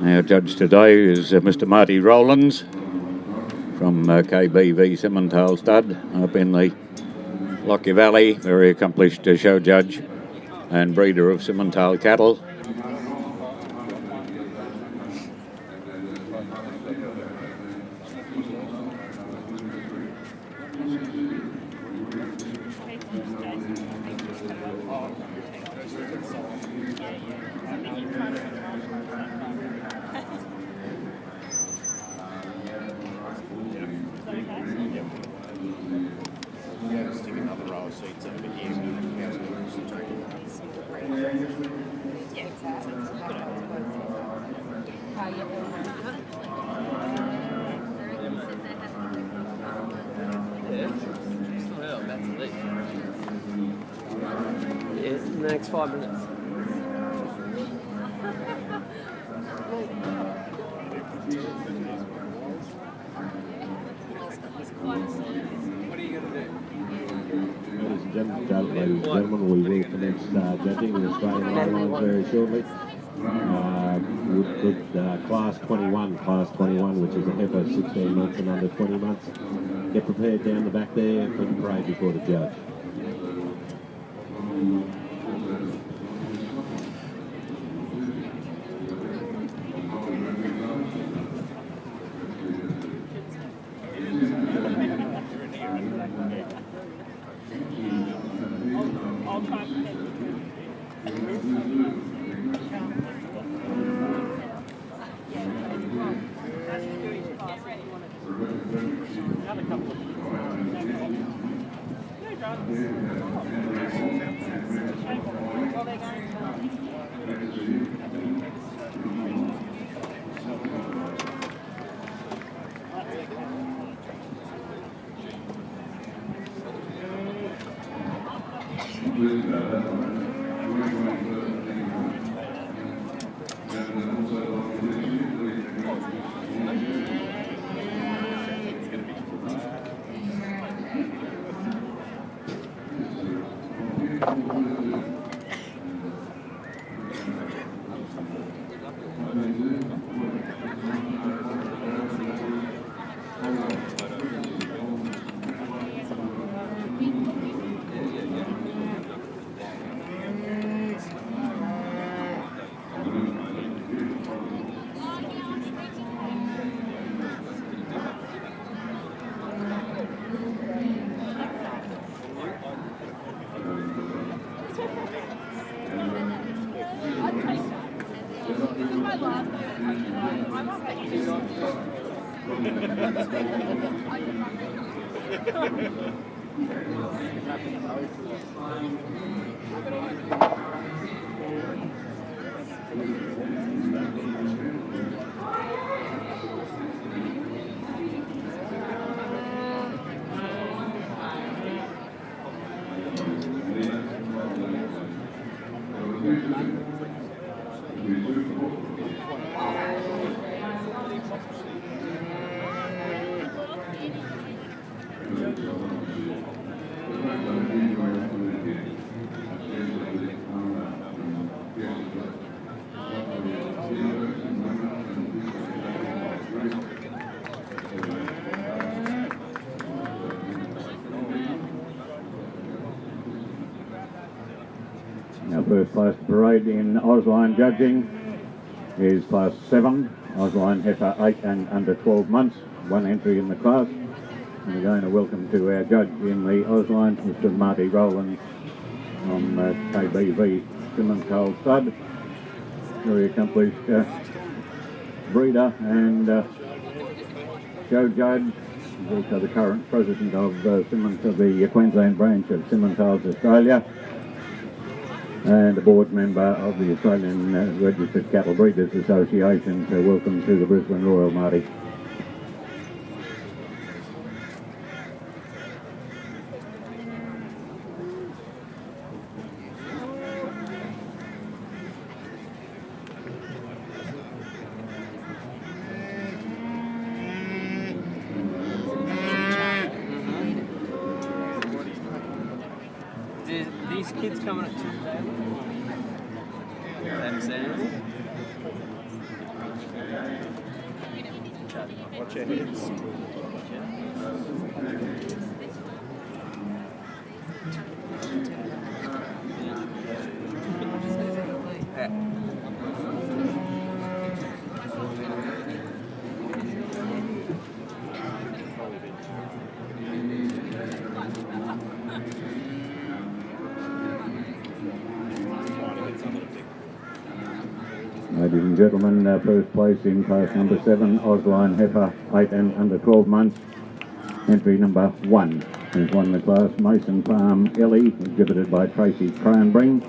Our judge today is Mr. Marty Rowlands from KBV Simmental Stud up in the Lockyer Valley, very accomplished show judge and breeder of Simmental cattle. In the next 5 minutes. What are you going to do? Ladies and gentlemen, we will commence judging the Australian Lowline very shortly. With Class 21, which is a heifer 16 months and under 20 months. Get prepared down the back there for the parade before the judge. Our first class parade in Ausline judging is Class 7, Ausline heifer 8 and under 12 months, one entry in the class. And we're going to welcome to our judge in the Ausline, Mr. Marty Rowlands from KBV Simmental Stud, very accomplished breeder and show judge. He's also the current president of the Queensland branch of Simmentals Australia, and a board member of the Australian Registered Cattle Breeders Association. So welcome to the Brisbane Royal, Marty. These kids coming at 2:30. Haven't seen anything. Watch your heads. Ladies and gentlemen, first place in class number 7, Lowline heifer, 8 and under 12 months. Entry number 1 has won the class, Mason Farm Ellie, exhibited by Tracy Cranbring.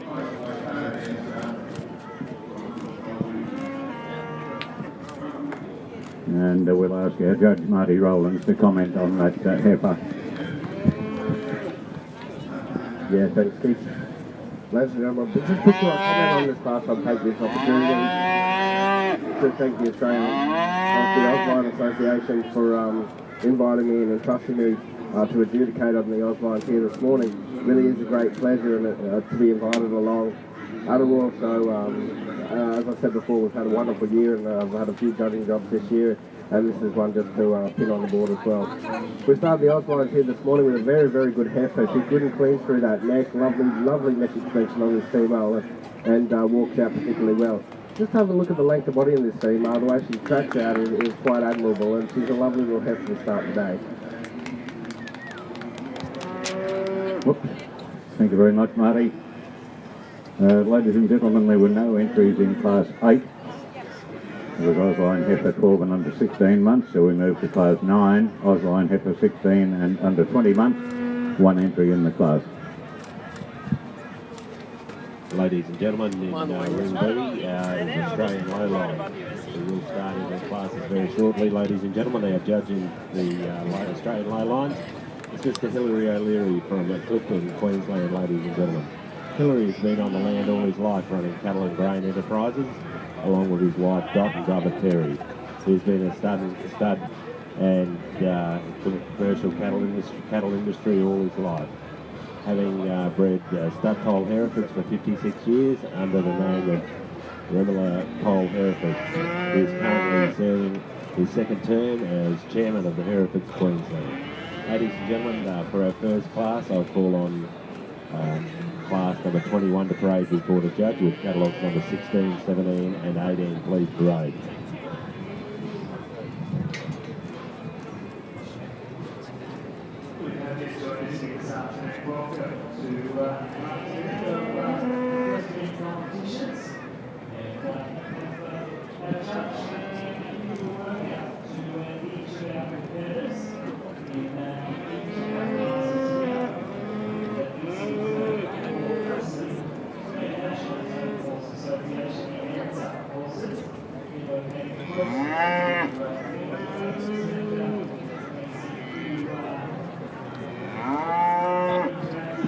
And we'll ask our judge, Marty Rowlands, to comment on that heifer. Yeah, thanks, Keith. Ladies and gentlemen, just before I comment on this class, I'll take this opportunity to thank the Lowline Association for inviting me and entrusting me to adjudicate on the Lowline here this morning. It really is a great pleasure and to be invited along. And also, as I said before, we've had a wonderful year and I've had a few judging jobs this year, and this is one just to pin on the board as well. We started the Lowline here this morning with a very, very good heifer. She's good and clean through that neck, lovely neck extension on this female, and walks out particularly well. Just have a look at the length of body in this female. The way she tracks out is quite admirable, and she's a lovely little heifer to start the day. Whoops. Thank you very much, Marty. Ladies and gentlemen, there were no entries in class 8. There was Lowline heifer 12 and under 16 months, so we moved to class 9. Lowline heifer 16 and under 20 months, 1 entry in the class. Ladies and gentlemen, in Ring B is Australian Lowline. We will start in the classes very shortly. Ladies and gentlemen, they are judging the Australian Lowline. It's Mr. Hilary O'Leary from Clifton, Queensland, ladies and gentlemen. Hilary has been on the land all his life running cattle and grain enterprises, along with his wife Dot and brother Terry. He's been a stud and commercial cattle industry all his life, having bred stud coal Herefords for 56 years under the name of Remilla Coal Herefords. He is currently serving his second term as chairman of the Herefords Queensland. Ladies and gentlemen, for our first class, I'll call on class number 21 to parade before the judge with catalogues number 16, 17 and 18. Please parade.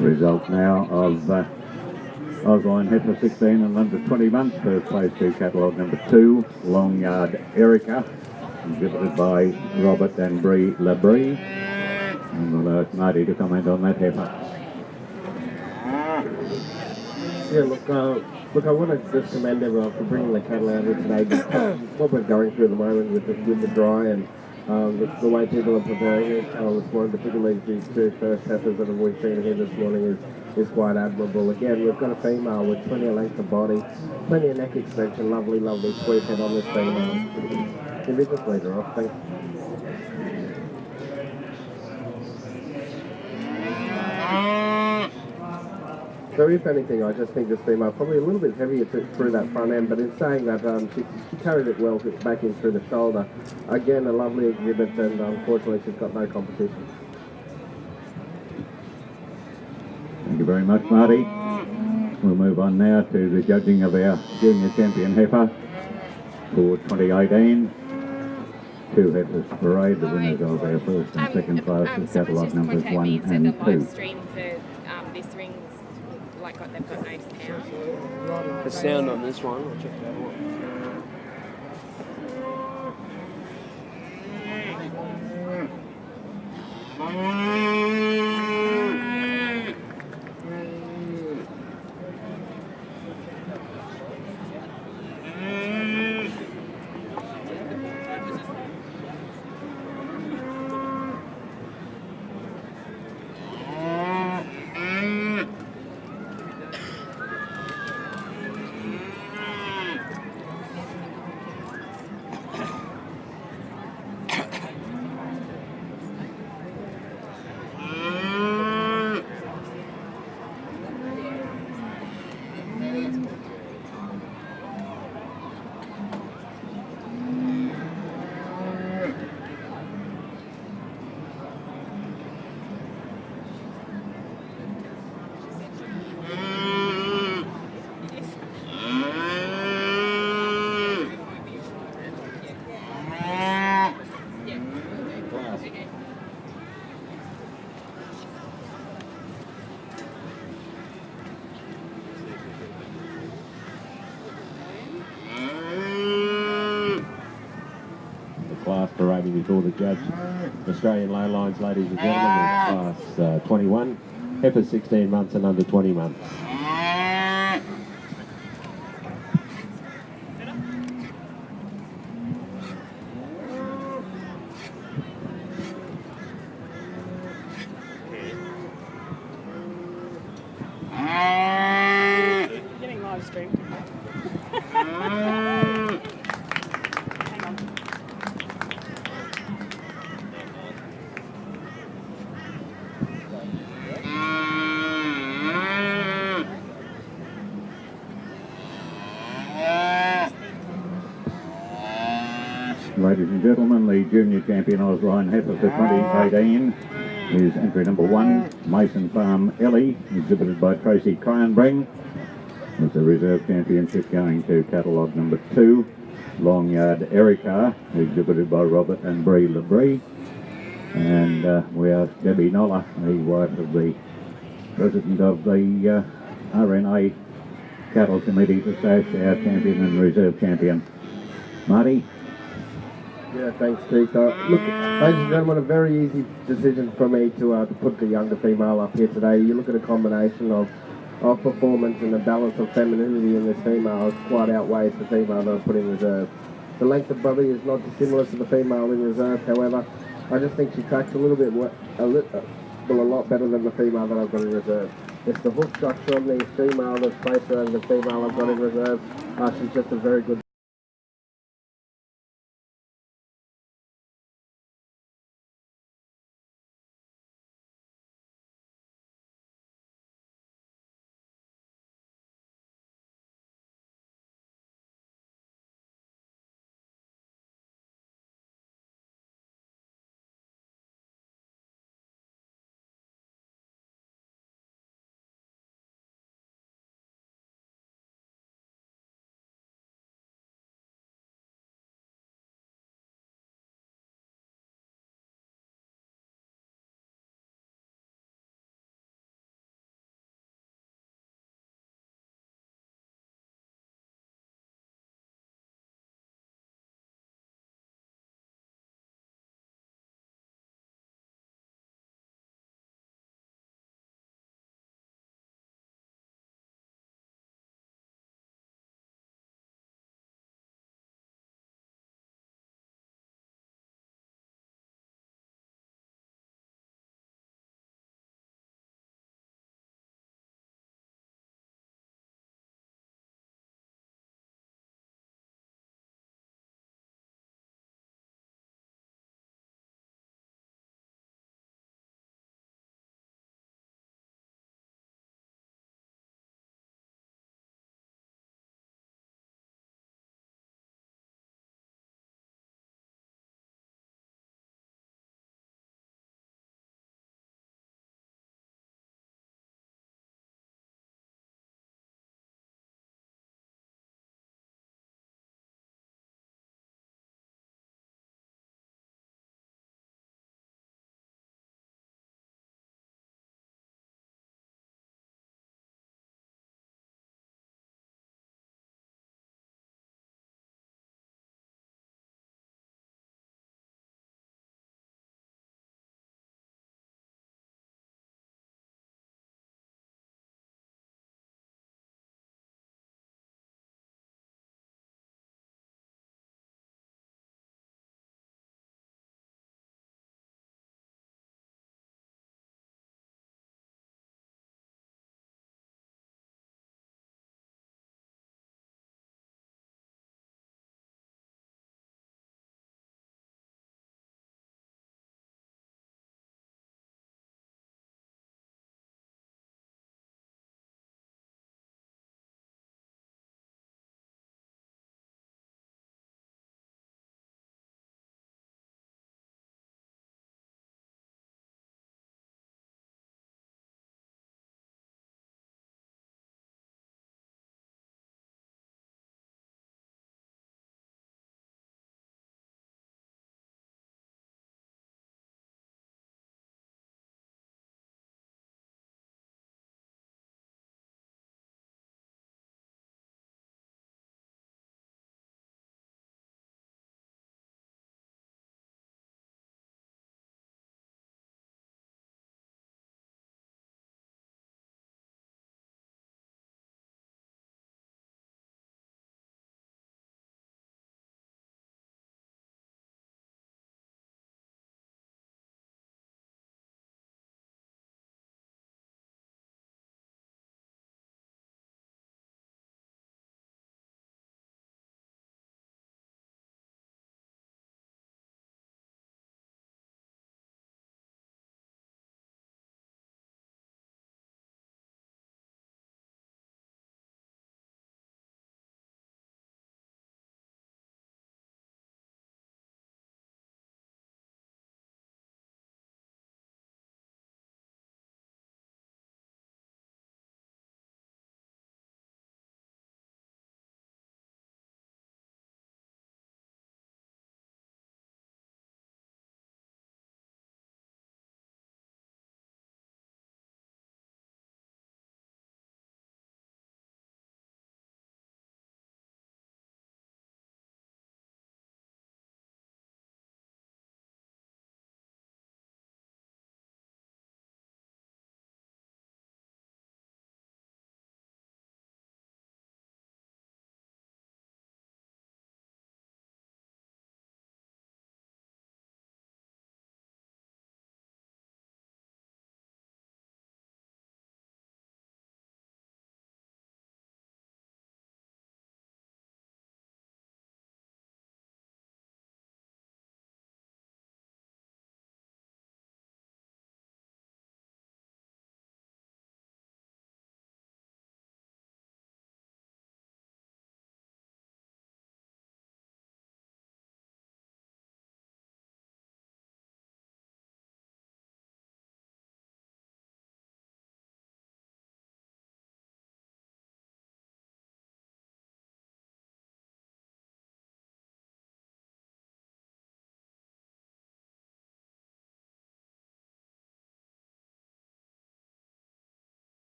Result now of Lowline heifer 16 and under 20 months. First place to catalogue number 2, Long Yard Erica, exhibited by Robert and Bree Labrie. And we'll ask Marty to comment on that heifer. Yeah, look, I want to just commend everyone for bringing the cattle out here today. What we're going through at the moment with the dry and the way people are preparing this cattle this morning, particularly these 2 first heifers that we've seen here this morning, is quite admirable. Again, we've got a female with plenty of length of body, plenty of neck extension, lovely sweep head on this female. Can we just lead her off, thanks. So if anything, I just think this female probably a little bit heavier through that front end, but in saying that, she carried it well back in through the shoulder. Again, a lovely exhibit, and unfortunately she's got no competition. Thank you very much, Marty. We'll move on now to the judging of our junior champion heifer for 2018. 2 heifers parade, the winners of our first and second classes, catalogue numbers 1 and 2. They've got no sound. The sound on this one, I'll check that one. fast parading before the judge. Australian Lowlines, ladies and gentlemen, is class 21. Heifer 16 months and under 20 months. Getting live streamed. Ladies and gentlemen, the junior champion Lowline heifer for 2018 is entry number 1, Mason Farm Ellie, exhibited by Tracy Cranbring. With the reserve championship going to catalogue number 2, Long Yard Erica, exhibited by Robert and Bree Labrie. And we asked Debbie Noller, the wife of the president of the RNA Cattle Committee, to sash our champion and reserve champion. Marty? Yeah, thanks, Keith. Look, ladies and gentlemen, a very easy decision for me to put the younger female up here today. You look at a combination of performance and the balance of femininity in this female quite outweighs the female that I put in reserve. The length of body is not dissimilar to the female in reserve, however, I just think she tracks a lot better than the female that I've got in reserve. It's the hoof structure on the female that's placed her and the female I've got in reserve. She's just a very good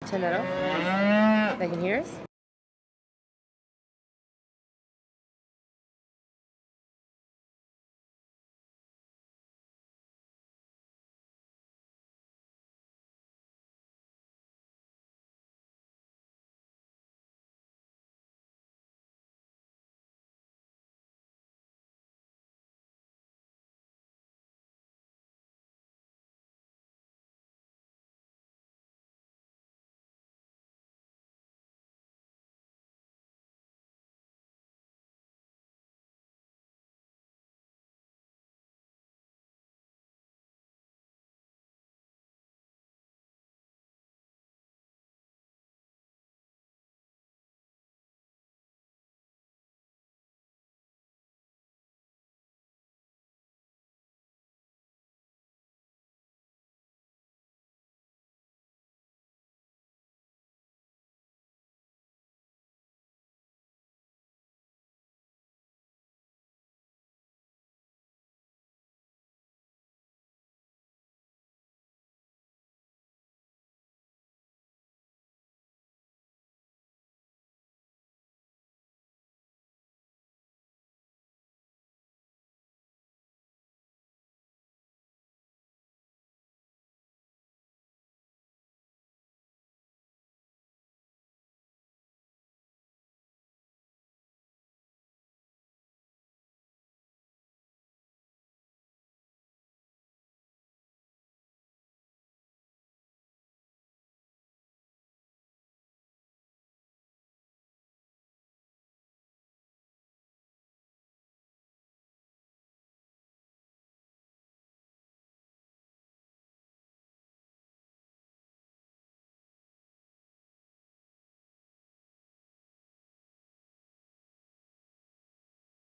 Turn that off. They can hear us.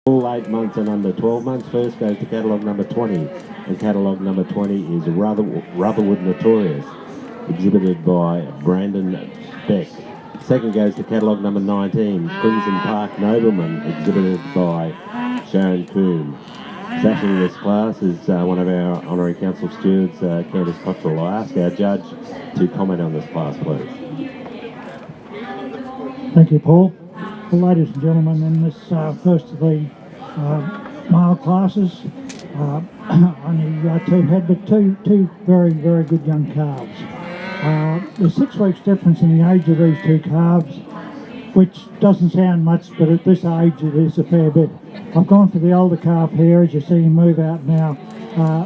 All 8 months and under 12 months. First goes to catalogue number 20. And catalogue number 20 is Rutherwood Notorious, exhibited by Brandon Beck. Second goes to catalogue number 19, Crimson Park Nobleman, exhibited by Sharon Coombe. Sashing this class is one of our honorary council stewards, Candice Cottrell. I ask our judge to comment on this class, please. Thank you, Paul. Well, ladies and gentlemen, in this first of the male classes, only two head, but two very, very good young calves. There's 6 weeks difference in the age of these two calves, which doesn't sound much, but at this age it is a fair bit. I've gone for the older calf here, as you see him move out now.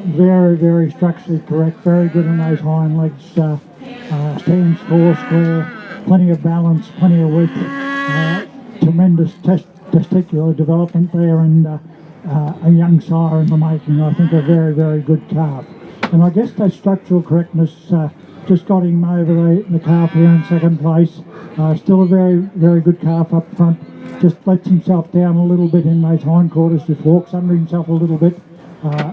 Very, very structurally correct, very good on those hind legs, stands 4 square, plenty of balance, plenty of width, tremendous testicular development there, and a young sire in the making. I think a very, very good calf. And I guess that structural correctness just got him over the calf here in second place. Still a very, very good calf up front. Just lets himself down a little bit in those hindquarters, just walks under himself a little bit.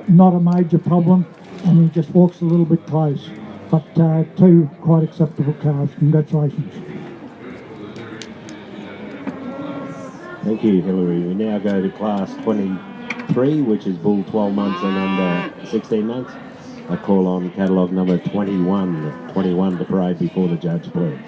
Not a major problem, and he just walks a little bit close. But 2 quite acceptable calves. Congratulations. Thank you, Hilary. We now go to class 23, which is bull 12 months and under 16 months. I call on catalogue number 21. 21 to parade before the judge, please.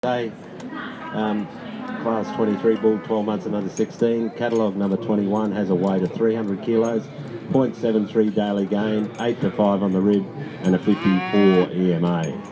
Today, class 23 bull 12 months and under 16. Catalogue number 21 has a weight of 300 kilos, 0.73 daily gain, 8 to 5 on the rib, and a 54 EMA.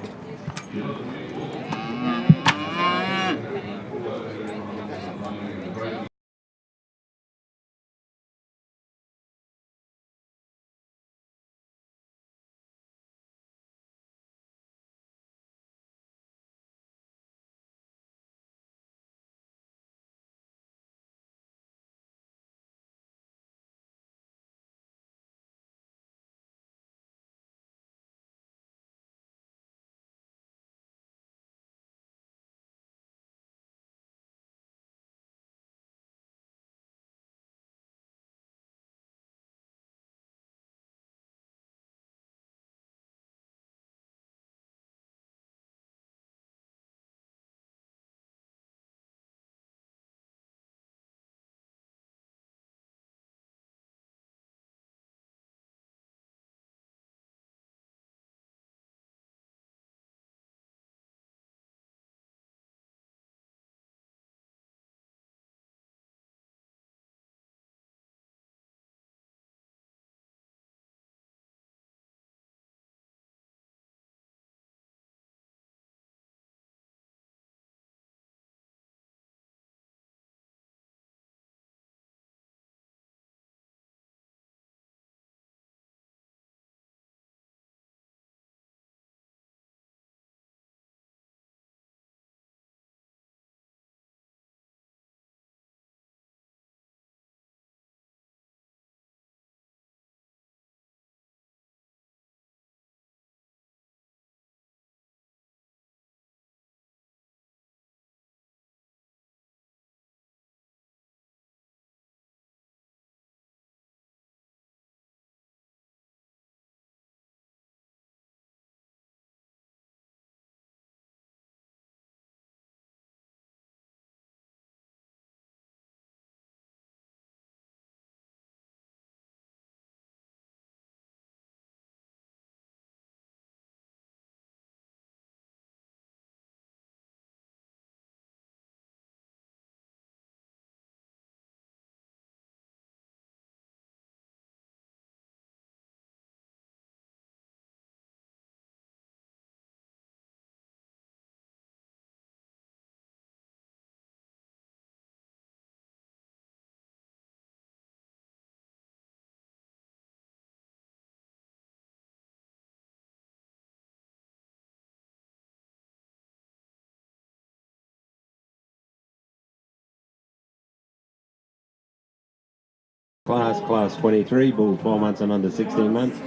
class 23, bull 12 months and under 16 months.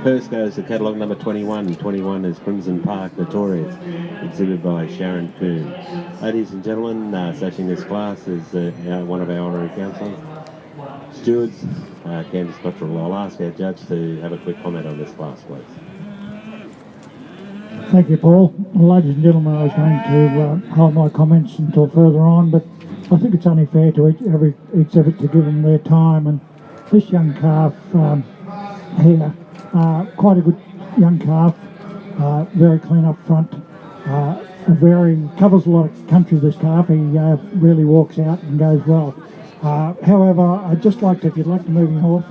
First goes to catalogue number 21. 21 is Crimson Park Notorious, exhibited by Sharon Coon. Ladies and gentlemen, sashing this class is one of our honorary counsellors, stewards, Candice Cottrell. I'll ask our judge to have a quick comment on this class, please. Thank you, Paul. Well, ladies and gentlemen, I was going to hold my comments until further on, but I think it's only fair to every exhibit to give them their time. And this young calf here, quite a good young calf, very clean up front, covers a lot of country, this calf. He really walks out and goes well. However, I'd just like to, if you'd like to move him off,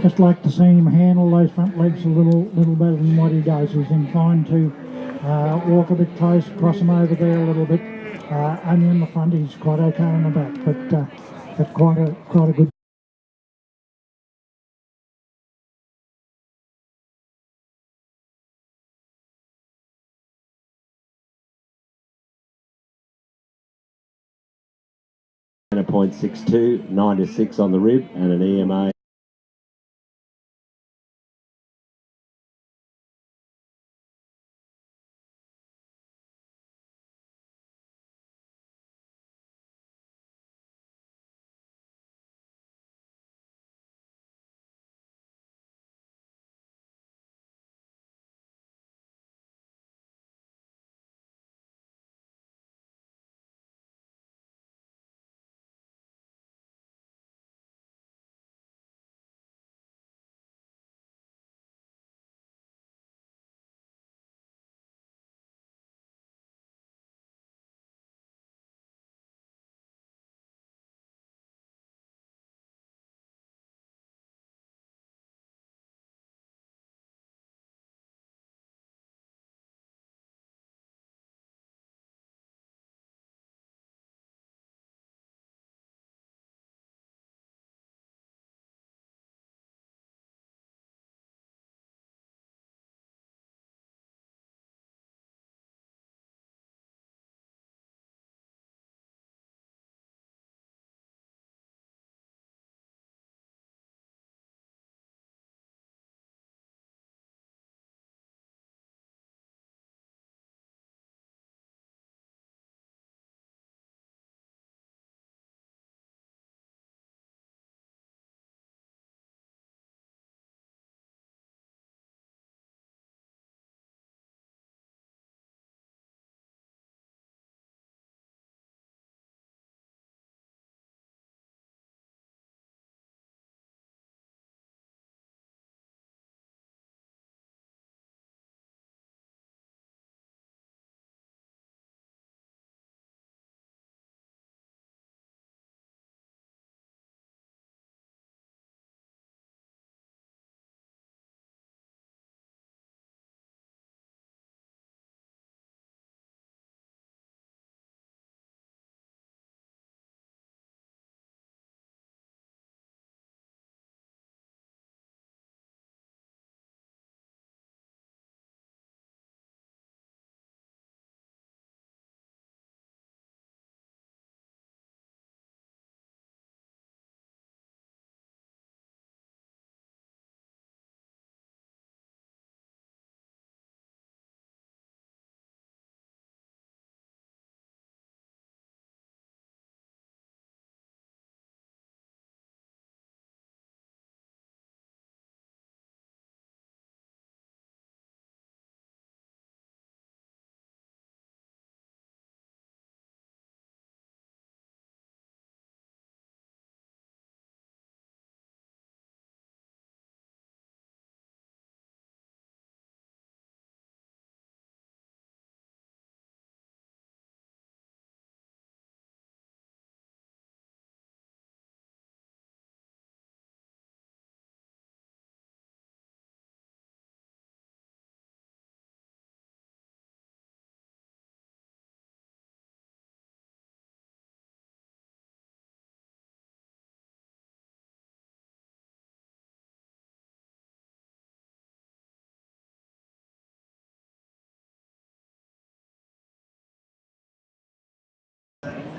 just like to see him handle those front legs a little better than what he does. He's inclined to walk a bit close, cross him over there a little bit. Only in the front, he's quite okay in the back, but quite a good. And a .62, 9 to 6 on the rib, and an EMA.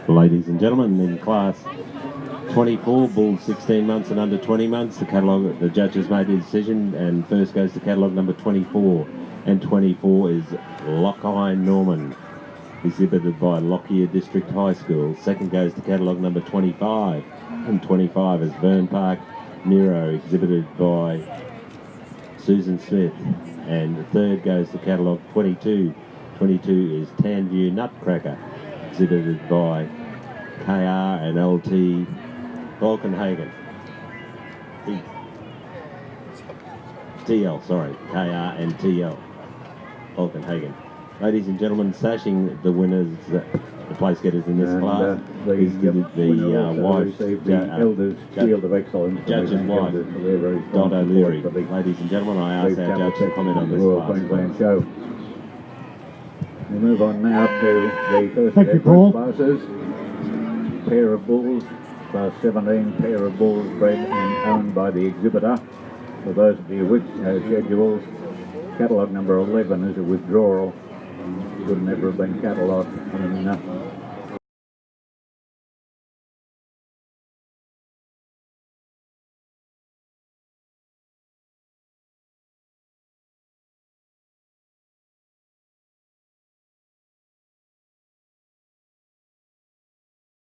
Ladies and gentlemen, in class 24, bulls 16 months and under 20 months. The judges made the decision, and first goes to catalogue number 24. And 24 is Lowline Norman, exhibited by Lockyer District High School. Second goes to catalogue number 25. And 25 is Vern Park Miro, exhibited by Susan Smith. And the third goes to catalogue 22. 22 is Tanview Nutcracker, exhibited by KR and LT Volkenhagen. TL, sorry, KR and TL Volkenhagen. Ladies and gentlemen, sashing the winners, the place getters in this class, is the wife, Elders Shield of Excellence, judge's wife, Dot O'Leary. Ladies and gentlemen, I ask our judge to comment on this Royal class. Queensland show. We move on now to the first Thank you, different Paul. classes. Pair of bulls, class 17, pair of bulls bred and owned by the exhibitor. For those of you with schedules, catalogue number 11 is a withdrawal. Would never have been catalogued in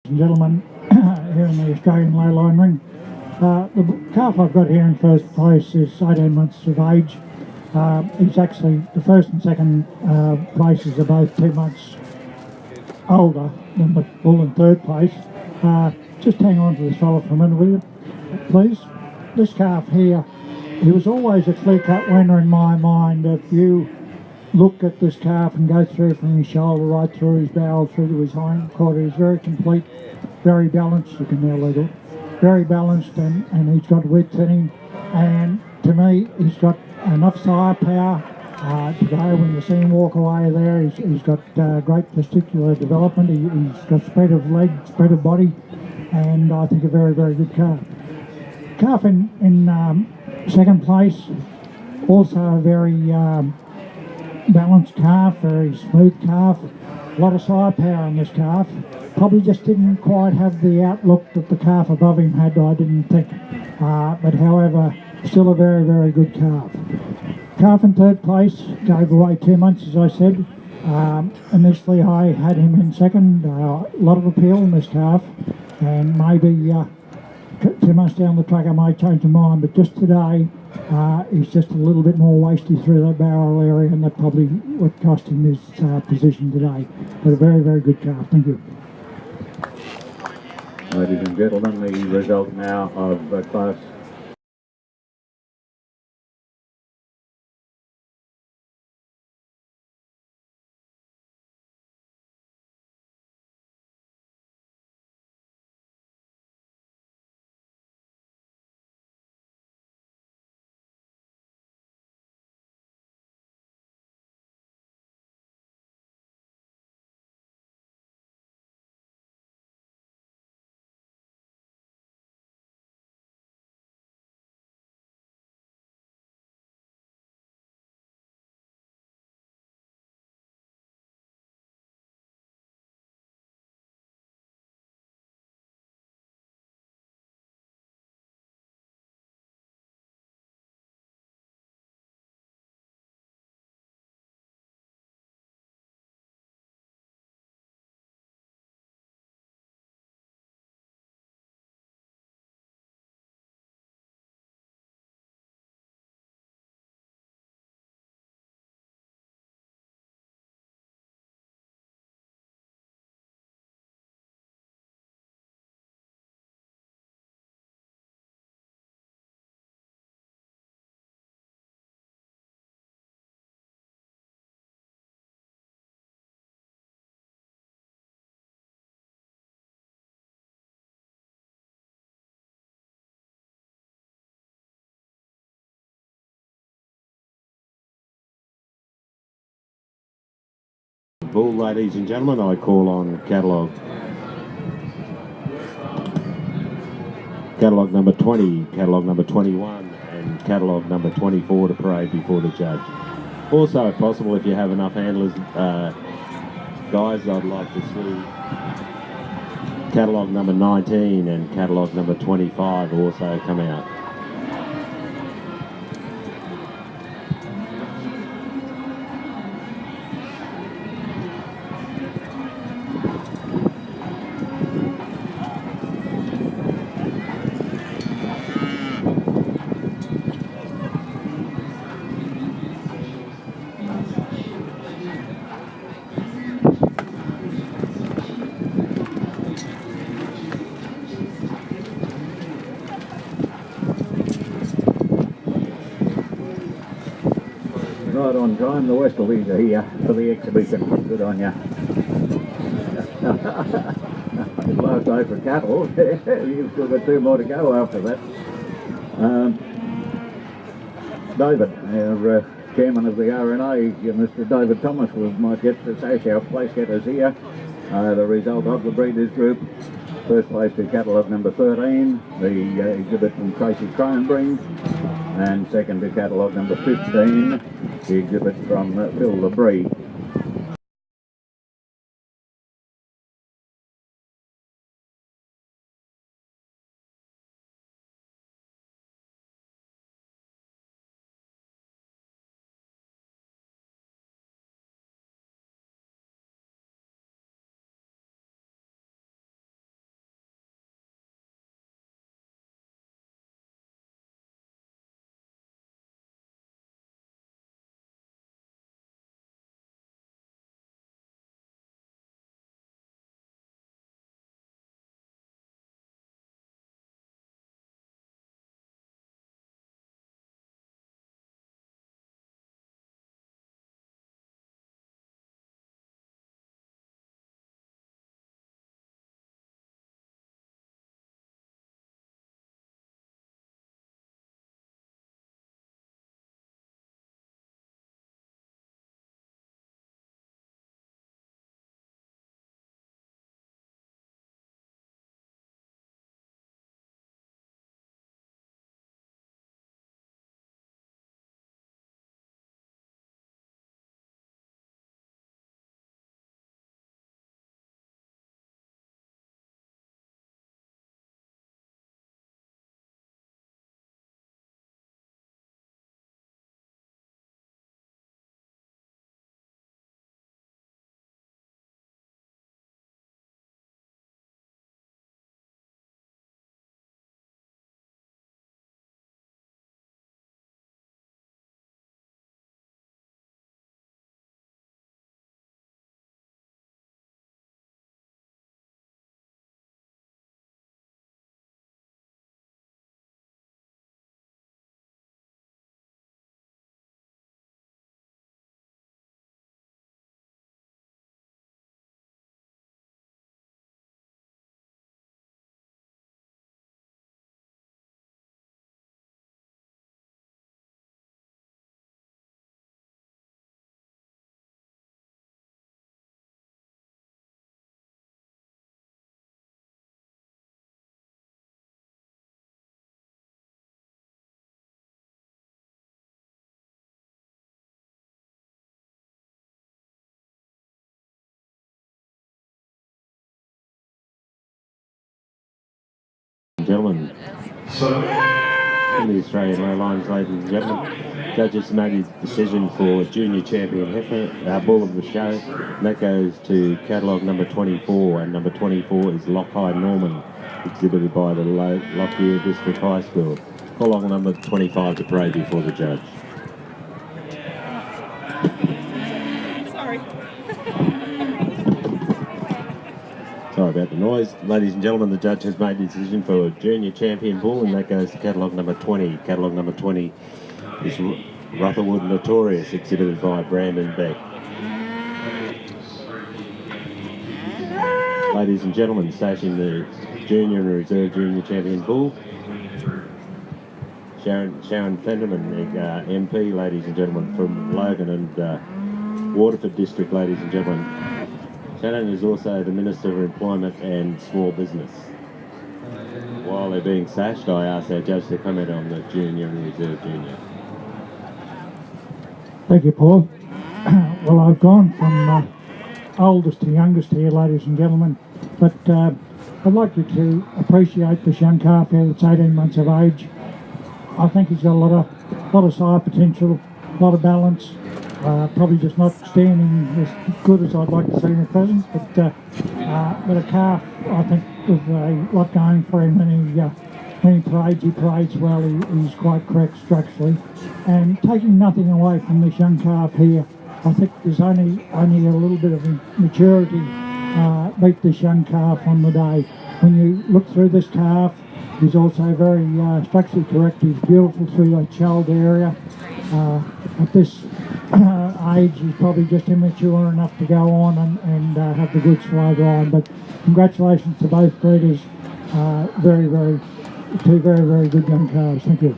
and gentlemen, here in the Australian Lowline ring. The calf I've got here in first place is 18 months of age. He's actually, the first and second places are both 2 months older than the bull in third place. Just hang on to this fella for a minute, will you, please? This calf here, he was always a clear-cut winner in my mind. If you look at this calf and go through from his shoulder right through his bowel through to his hind quarter, he's very complete, very balanced. You can now let it. Very balanced, and he's got width in him, and to me he's got enough sire power to go when you see him walk away there. He's got great testicular development. He's got spread of leg, spread of body, and I think a very, very good calf. Calf in second place, also a very balanced calf, very smooth calf. A lot of sire power on this calf. Probably just didn't quite have the outlook that the calf above him had, I didn't think. But however, still a very, very good calf. Calf in third place, gave away 2 months, as I said. Initially I had him in second. A lot of appeal in this calf, and maybe 2 months down the track I may change my mind, but just today he's just a little bit more wasty through that barrel area, and that probably what cost him his position today. But a very, very good calf. Thank you. Ladies and gentlemen, the result now of class bull, ladies and gentlemen. I call on catalogue number 20, catalogue number 21, and catalogue number 24 to parade before the judge. Also, if possible, if you have enough handlers, guys, I'd like to see Catalogue number 19 and catalogue number 25 also come out. Right on time, the Westerlies are here for the exhibition. Good on ya. Last day for cattle. You've still got 2 more to go after that. David, our chairman of the RNA, Mr. David Thomas, might get the sash out. Place getters here. The result of the Breeders' Group. First place to catalogue number 13, the exhibit from Tracy Cronenbrink. And second to catalogue number 15, the exhibit from Phil Labrie. Gentlemen, in the Australian Lowlines, ladies and gentlemen, judges made his decision for junior champion heifer, bull of the show, and that goes to catalogue number 24, and number 24 is Lockhigh Norman, exhibited by the Lockyer District High School. Call on number 25 to pray before the judge. Sorry. Sorry about the noise. Ladies and gentlemen, the judge has made the decision for a junior champion bull, and that goes to catalogue number 20. Catalogue number 20 is Rutherwood Notorious, exhibited by Brandon Beck. Ladies and gentlemen, stashing the junior and reserve junior champion bull, Sharon Fenderman, MP, ladies and gentlemen, from Logan and Waterford District, ladies and gentlemen. Shannon is also the Minister of Employment and Small Business. While they're being sashed, I ask our judge to comment on the junior and reserve junior. Thank you, Paul. Well, I've gone from oldest to youngest here, ladies and gentlemen, but I'd like you to appreciate this young calf here that's 18 months of age. I think he's got a lot of sire potential, a lot of balance. Probably just not standing as good as I'd like to see in the present, but a calf I think with a lot going for him. When he parades, he parades well. He's quite correct structurally, and taking nothing away from this young calf here, I think there's only a little bit of maturity beat this young calf on the day. When you look through this calf, he's also very structurally correct. He's beautiful through that child area. At this age, he's probably just immature enough to go on and have the goods flow line. But congratulations to both breeders. Two very good young calves. Thank you.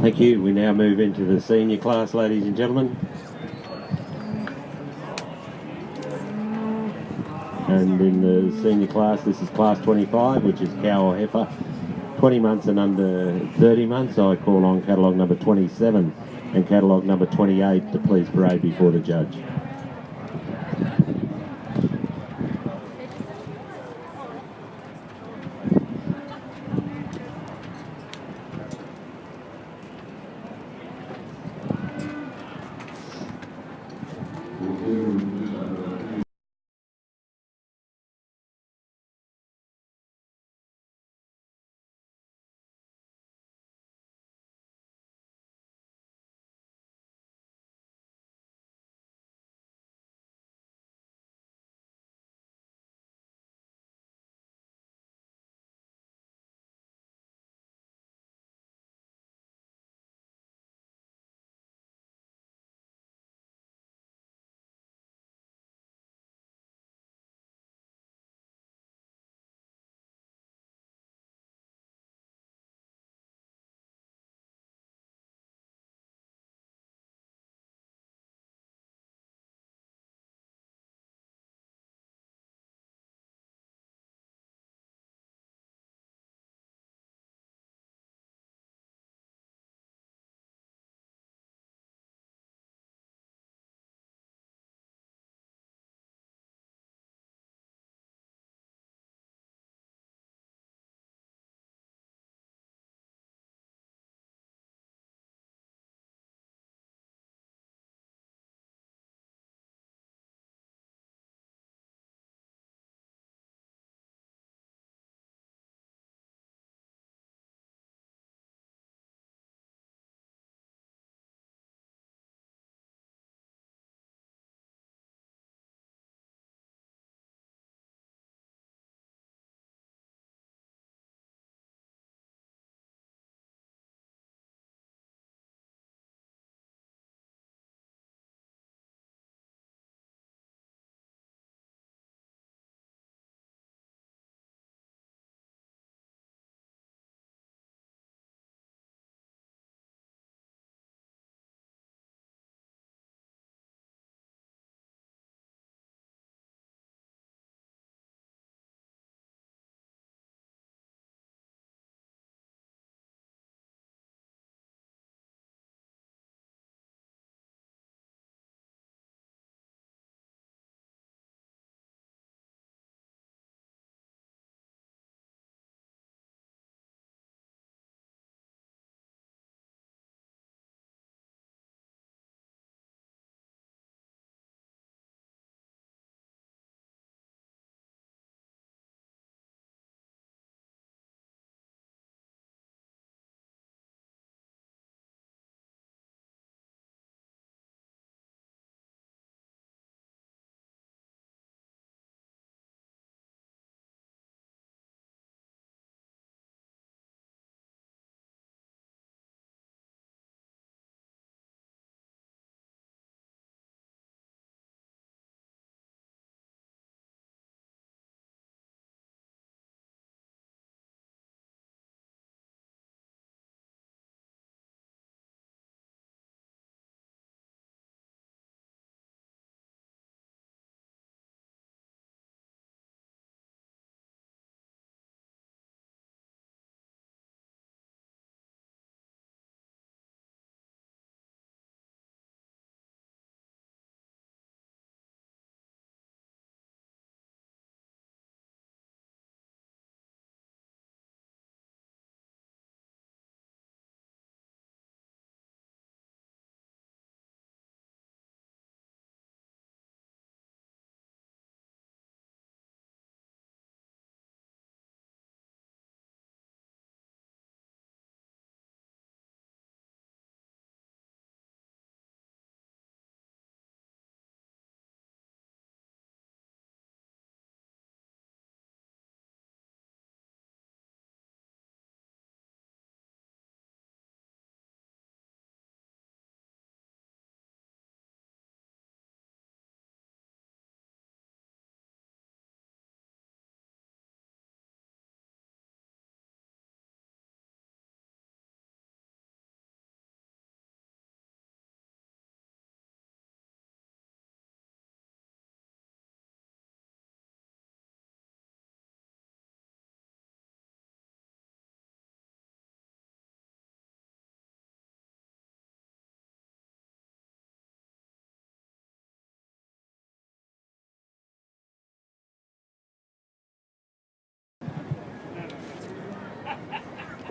Thank you. We now move into the senior class, ladies and gentlemen. And in the senior class, this is class 25, which is cow or heifer, 20 months and under 30 months. I call on catalogue number 27 and catalogue number 28 to please parade before the judge.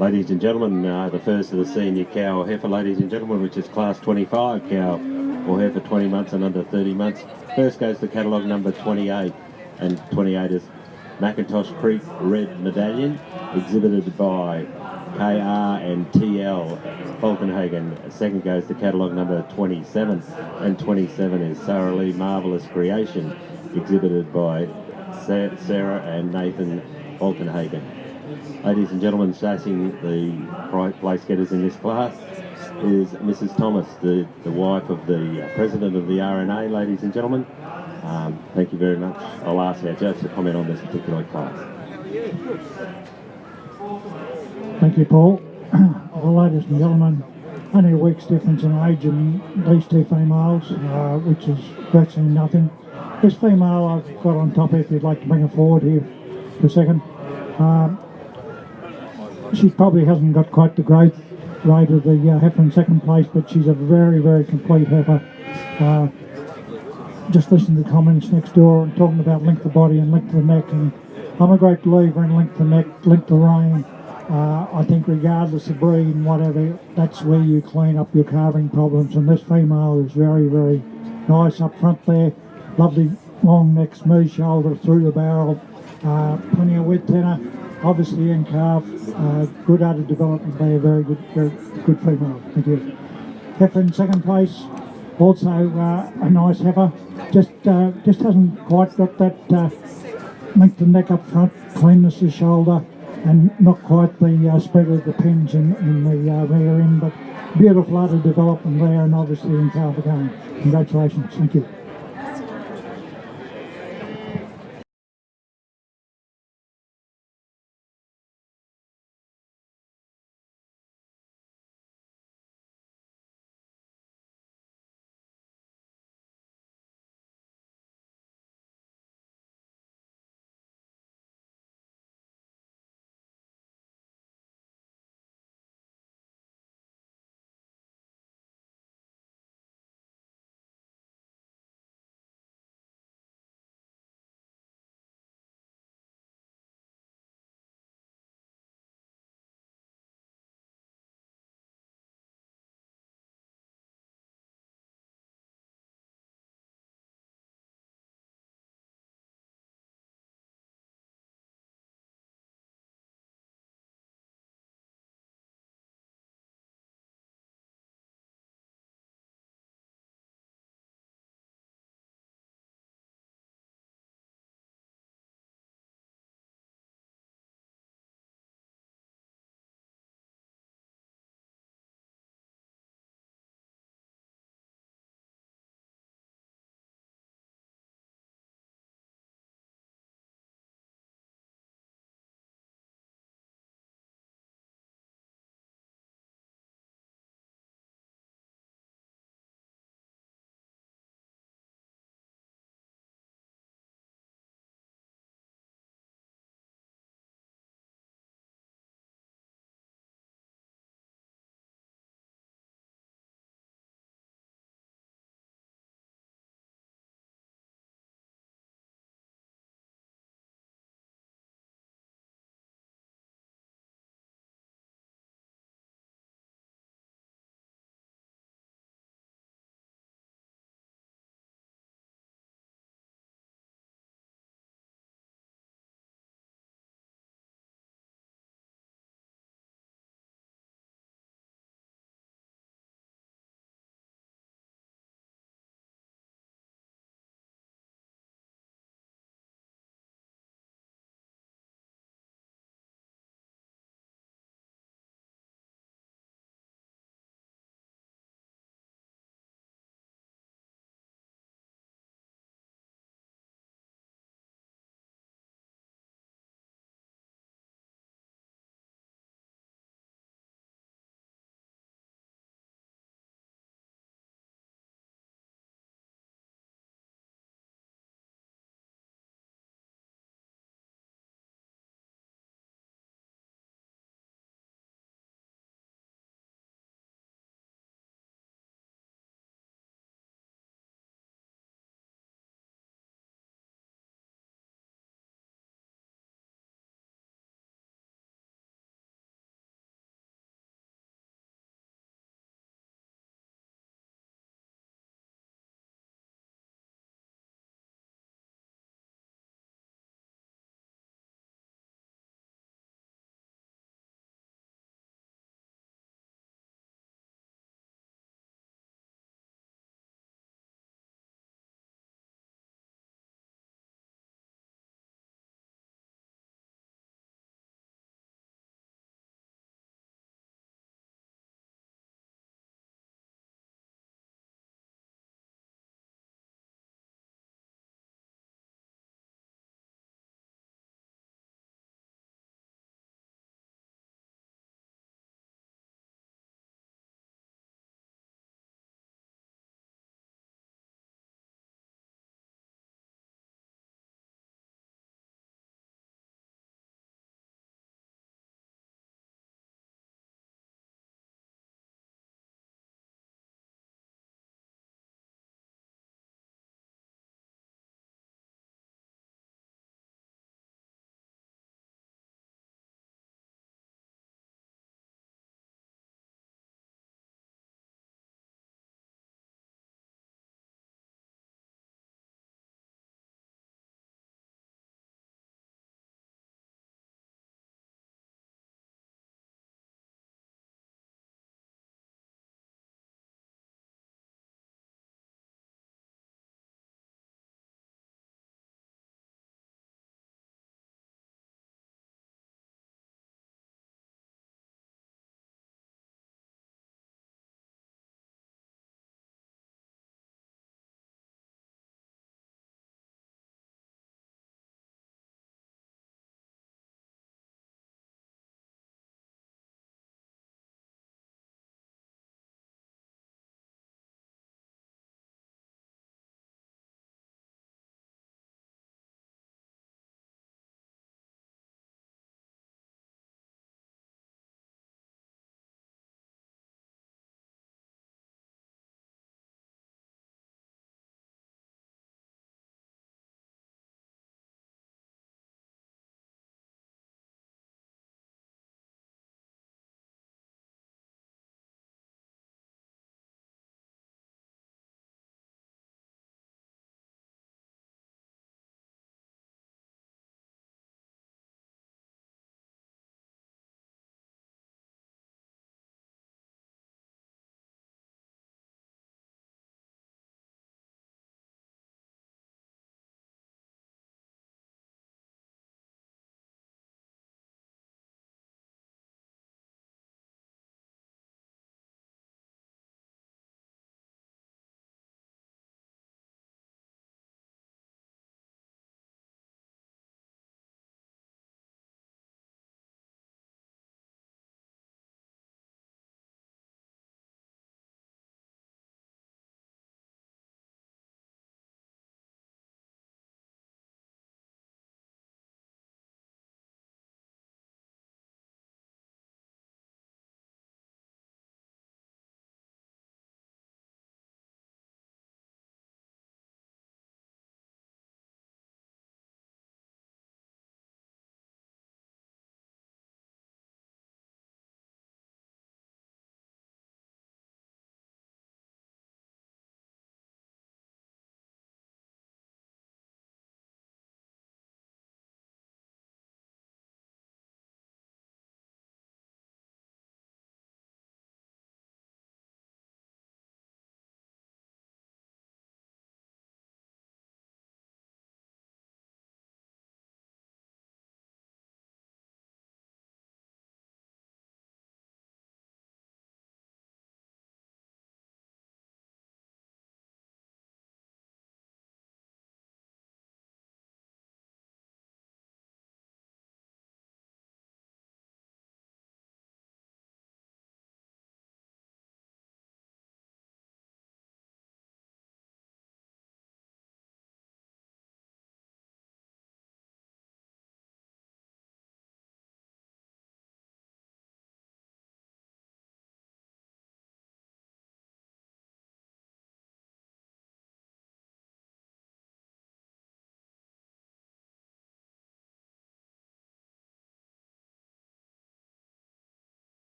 Ladies and gentlemen, the first of the senior cow or heifer, ladies and gentlemen, which is class 25 cow or heifer 20 months and under 30 months. First goes to catalogue number 28, and 28 is Macintosh Creek Red Medallion, exhibited by KR and TL Falkenhagen. Second goes to catalogue number 27, and 27 is Sarah Lee Marvellous Creation, exhibited by Sarah and Nathan Falkenhagen. Ladies and gentlemen, chasing the place getters in this class is Mrs. Thomas, the wife of the president of the RNA, ladies and gentlemen. Thank you very much. I'll ask our judge to comment on this particular class. Thank you, Paul. Well, ladies and gentlemen, only a week's difference in age in these two females, which is virtually nothing. This female I've got on top, if you'd like to bring her forward here for a second. She probably hasn't got quite the growth rate of the heifer in second place, but she's a very, very complete heifer. Just listening to the comments next door and talking about length of body and length of the neck, and I'm a great believer in length of neck, length of rein. I think regardless of breed and whatever, that's where you clean up your calving problems, and this female is very, very nice up front there. Lovely long neck, smooth shoulder through the barrel, plenty of width in her. Obviously in calf, good udder development there, very good female. Thank you. Heifer in second place, also a nice heifer. Just hasn't quite got that length of neck up front, cleanness of shoulder, and not quite the spread of the pins in the rear end, but beautiful udder development there, and obviously in calf again. Congratulations. Thank you.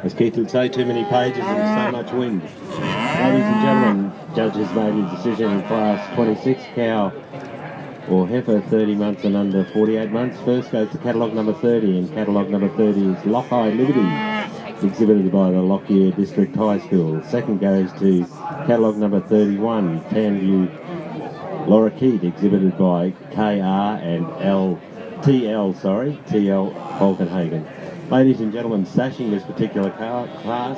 As Keith would say, too many pages and so much wind. Ladies and gentlemen, judge has made his decision in class 26, cow or heifer 30 months and under 48 months. First goes to catalogue number 30, and catalogue number 30 is Lockeye Liberty, exhibited by the Lockyer District High School. Second goes to catalogue number 31, Townview Laura Keat, exhibited by KR and TL Falkenhagen. Ladies and gentlemen, sashing this particular class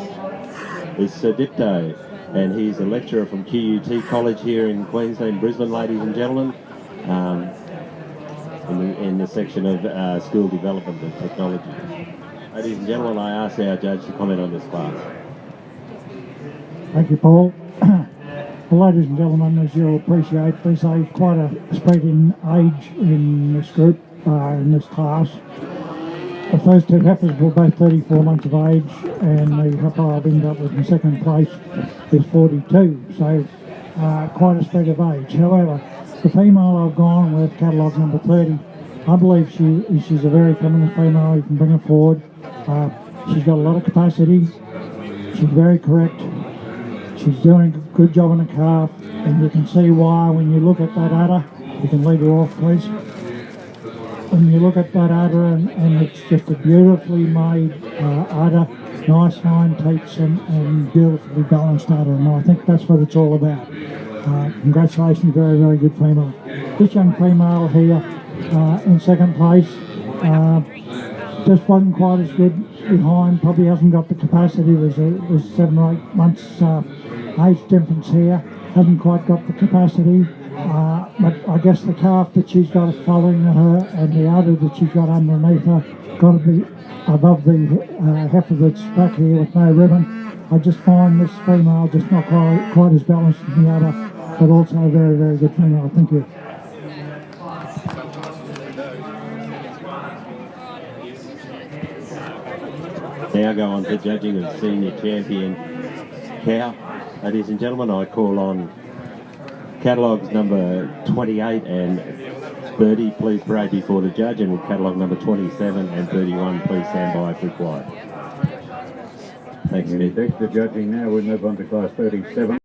is Sir Dipto, and he's a lecturer from QUT College here in Queensland, Brisbane, ladies and gentlemen, in the section of school development and technology. Ladies and gentlemen, I ask our judge to comment on this class. Thank you, Paul. Well, ladies and gentlemen, as you'll appreciate, there's quite a spread in age in this group, in this class. The first two heifers were both 34 months of age, and the heifer I've ended up with in second place is 42, so quite a spread of age. However, the female I've gone with, catalogue number 30, I believe she's a very coming female. You can bring her forward. She's got a lot of capacity. She's very correct. She's doing a good job on the calf, and you can see why when you look at that udder. You can lead her off, please. When you look at that udder, and it's just a beautifully made udder, nice hind teats and beautifully balanced udder, and I think that's what it's all about. Congratulations, very, very good female. This young female here in second place just wasn't quite as good behind, probably hasn't got the capacity. There's 7 or 8 months age difference here, hasn't quite got the capacity. But I guess the calf that she's got following her and the udder that she's got underneath her got to be above the heifer that's back here with no ribbon. I just find this female just not quite as balanced as the udder, but also a very, very good female. Thank you. Now go on to judging of senior champion cow. Ladies and gentlemen, I call on catalogues number 28 and 30, please parade before the judge, and with catalogue number 27 and 31, please stand by if required. Thanks, Steve. Next to judging now, we move on to class 37.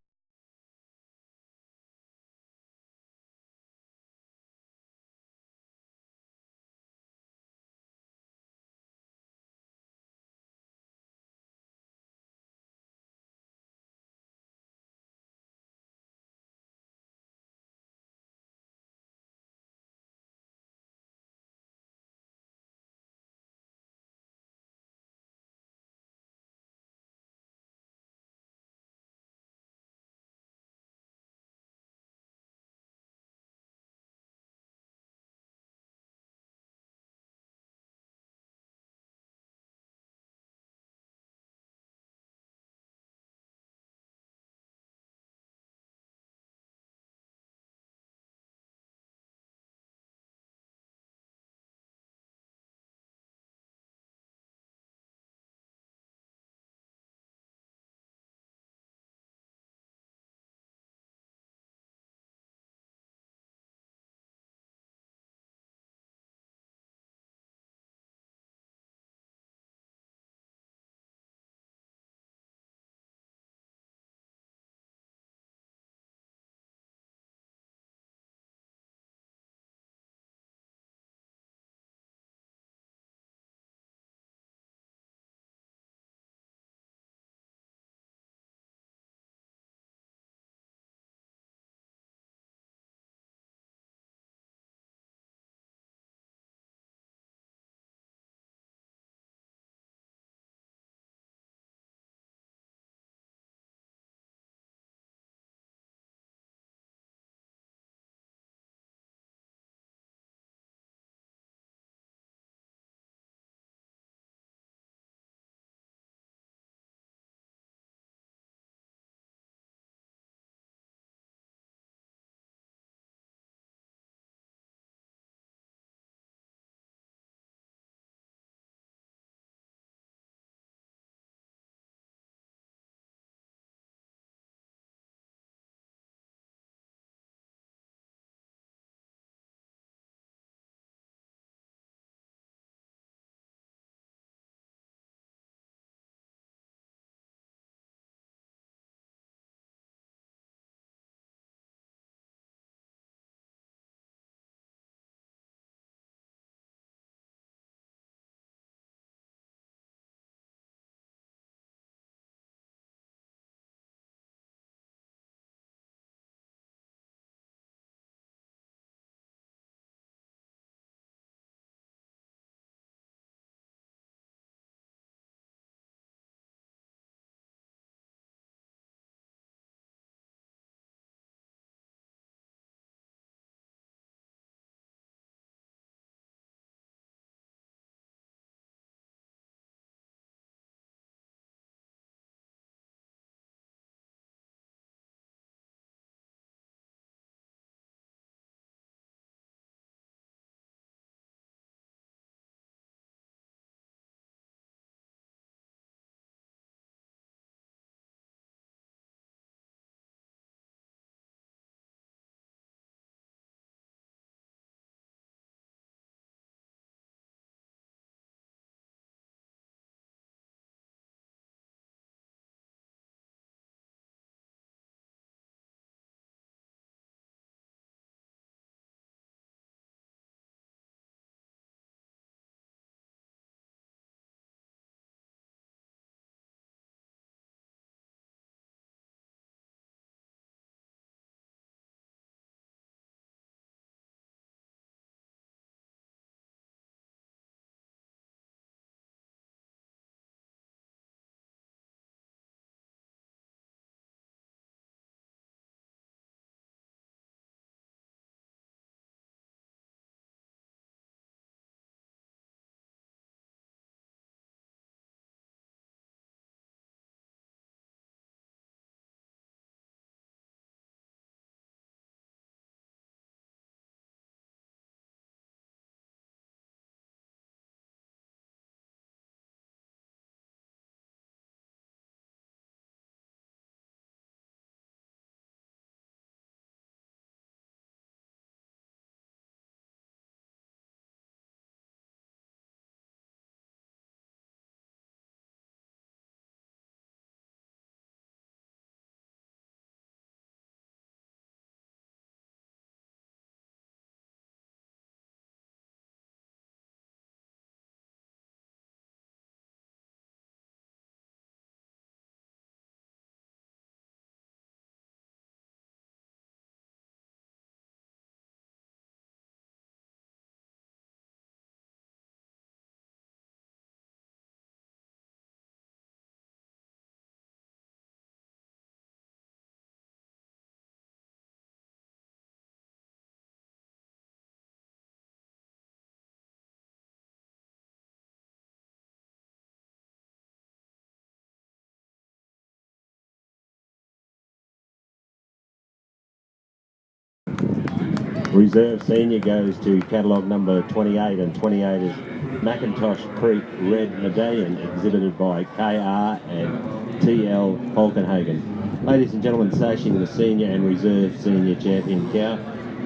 Reserve Senior goes to catalogue number 28, and 28 is Macintosh Creek Red Medallion, exhibited by KR and TL Falkenhagen. Ladies and gentlemen, sashing the Senior and Reserve Senior Champion cow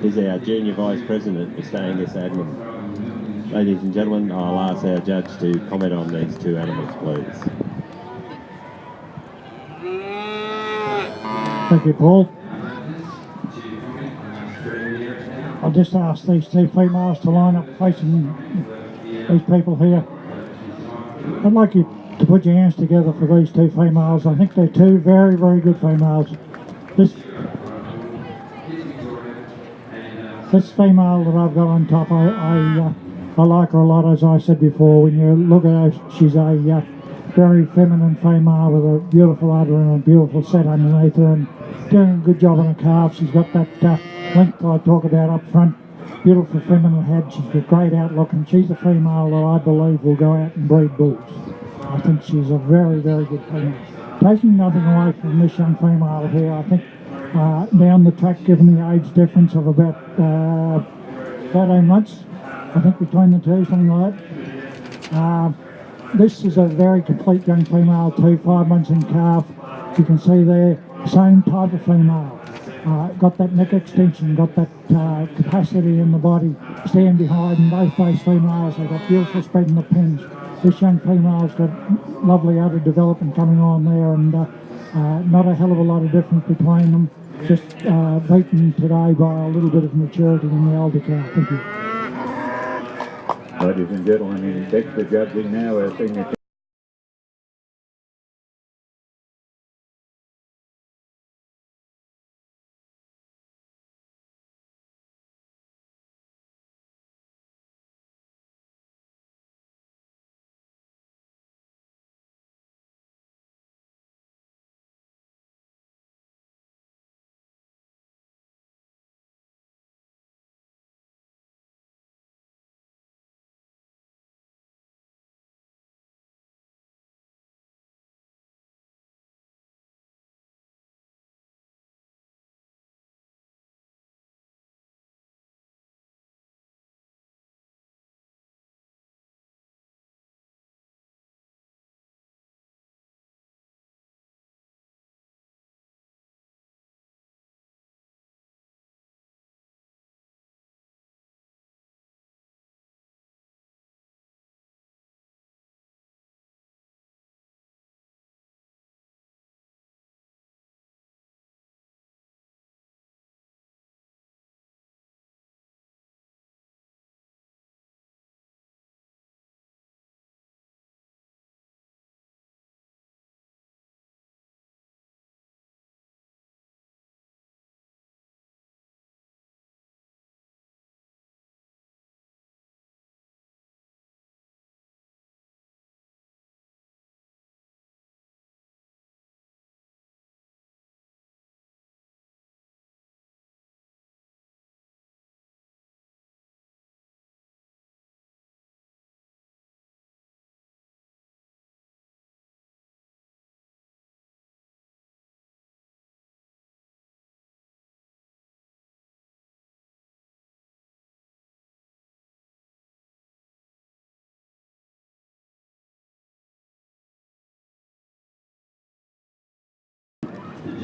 is our Junior Vice President, Mr. Angus Admin. Ladies and gentlemen, I'll ask our judge to comment on these two animals, please. Thank you, Paul. I'll just ask these two females to line up facing these people here. I'd like you to put your hands together for these two females. I think they're two very, very good females. This female that I've got on top, I like her a lot, as I said before. When you look at her, she's a very feminine female with a beautiful udder and a beautiful set underneath her, and doing a good job on her calf. She's got that length I talk about up front, beautiful feminine head. She's got great outlook, and she's a female that I believe will go out and breed bulls. I think she's a very, very good female. Taking nothing away from this young female here, I think down the track, given the age difference of about 18 months, I think between the two, something like that. This is a very complete young female too, 5 months in calf. You can see there, same type of female. Got that neck extension, got that capacity in the body, stand behind, and both those females, they've got beautiful spread in the pins. This young female's got lovely udder development coming on there, and not a hell of a lot of difference between them, just beaten today by a little bit of maturity in the older cow. Thank you. Ladies and gentlemen, in Dexter judging now, our senior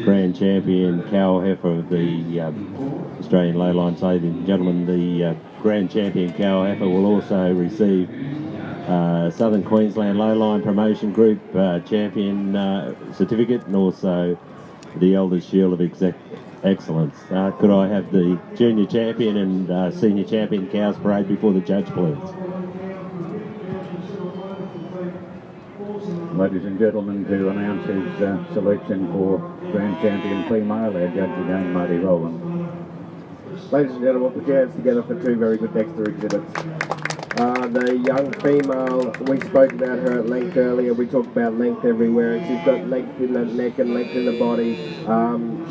Grand champion cow heifer of the Australian Lowline. Ladies and gentlemen, the grand champion cow heifer will also receive Southern Queensland Lowline Promotion Group champion certificate, and also the Elders Shield of Excellence. Could I have the junior champion and senior champion cows parade before the judge, please? Ladies and gentlemen, to announce his selection for Grand Champion Female, our judge again, Marty Rowland. Ladies and gentlemen, put your hands together for two very good Dexter exhibits. The young female, we spoke about her at length earlier. We talked about length everywhere, and she's got length in the neck and length in the body.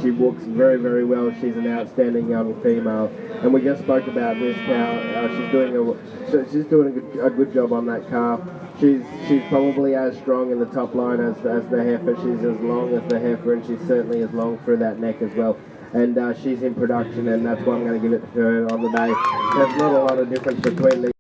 She walks very, very well. She's an outstanding young female, and we just spoke about this cow. She's doing a good job on that calf. She's probably as strong in the top line as the heifer. She's as long as the heifer, and she's certainly as long through that neck as well. and she's in production, and that's why I'm going to give it to her on the day. There's not a lot of difference between the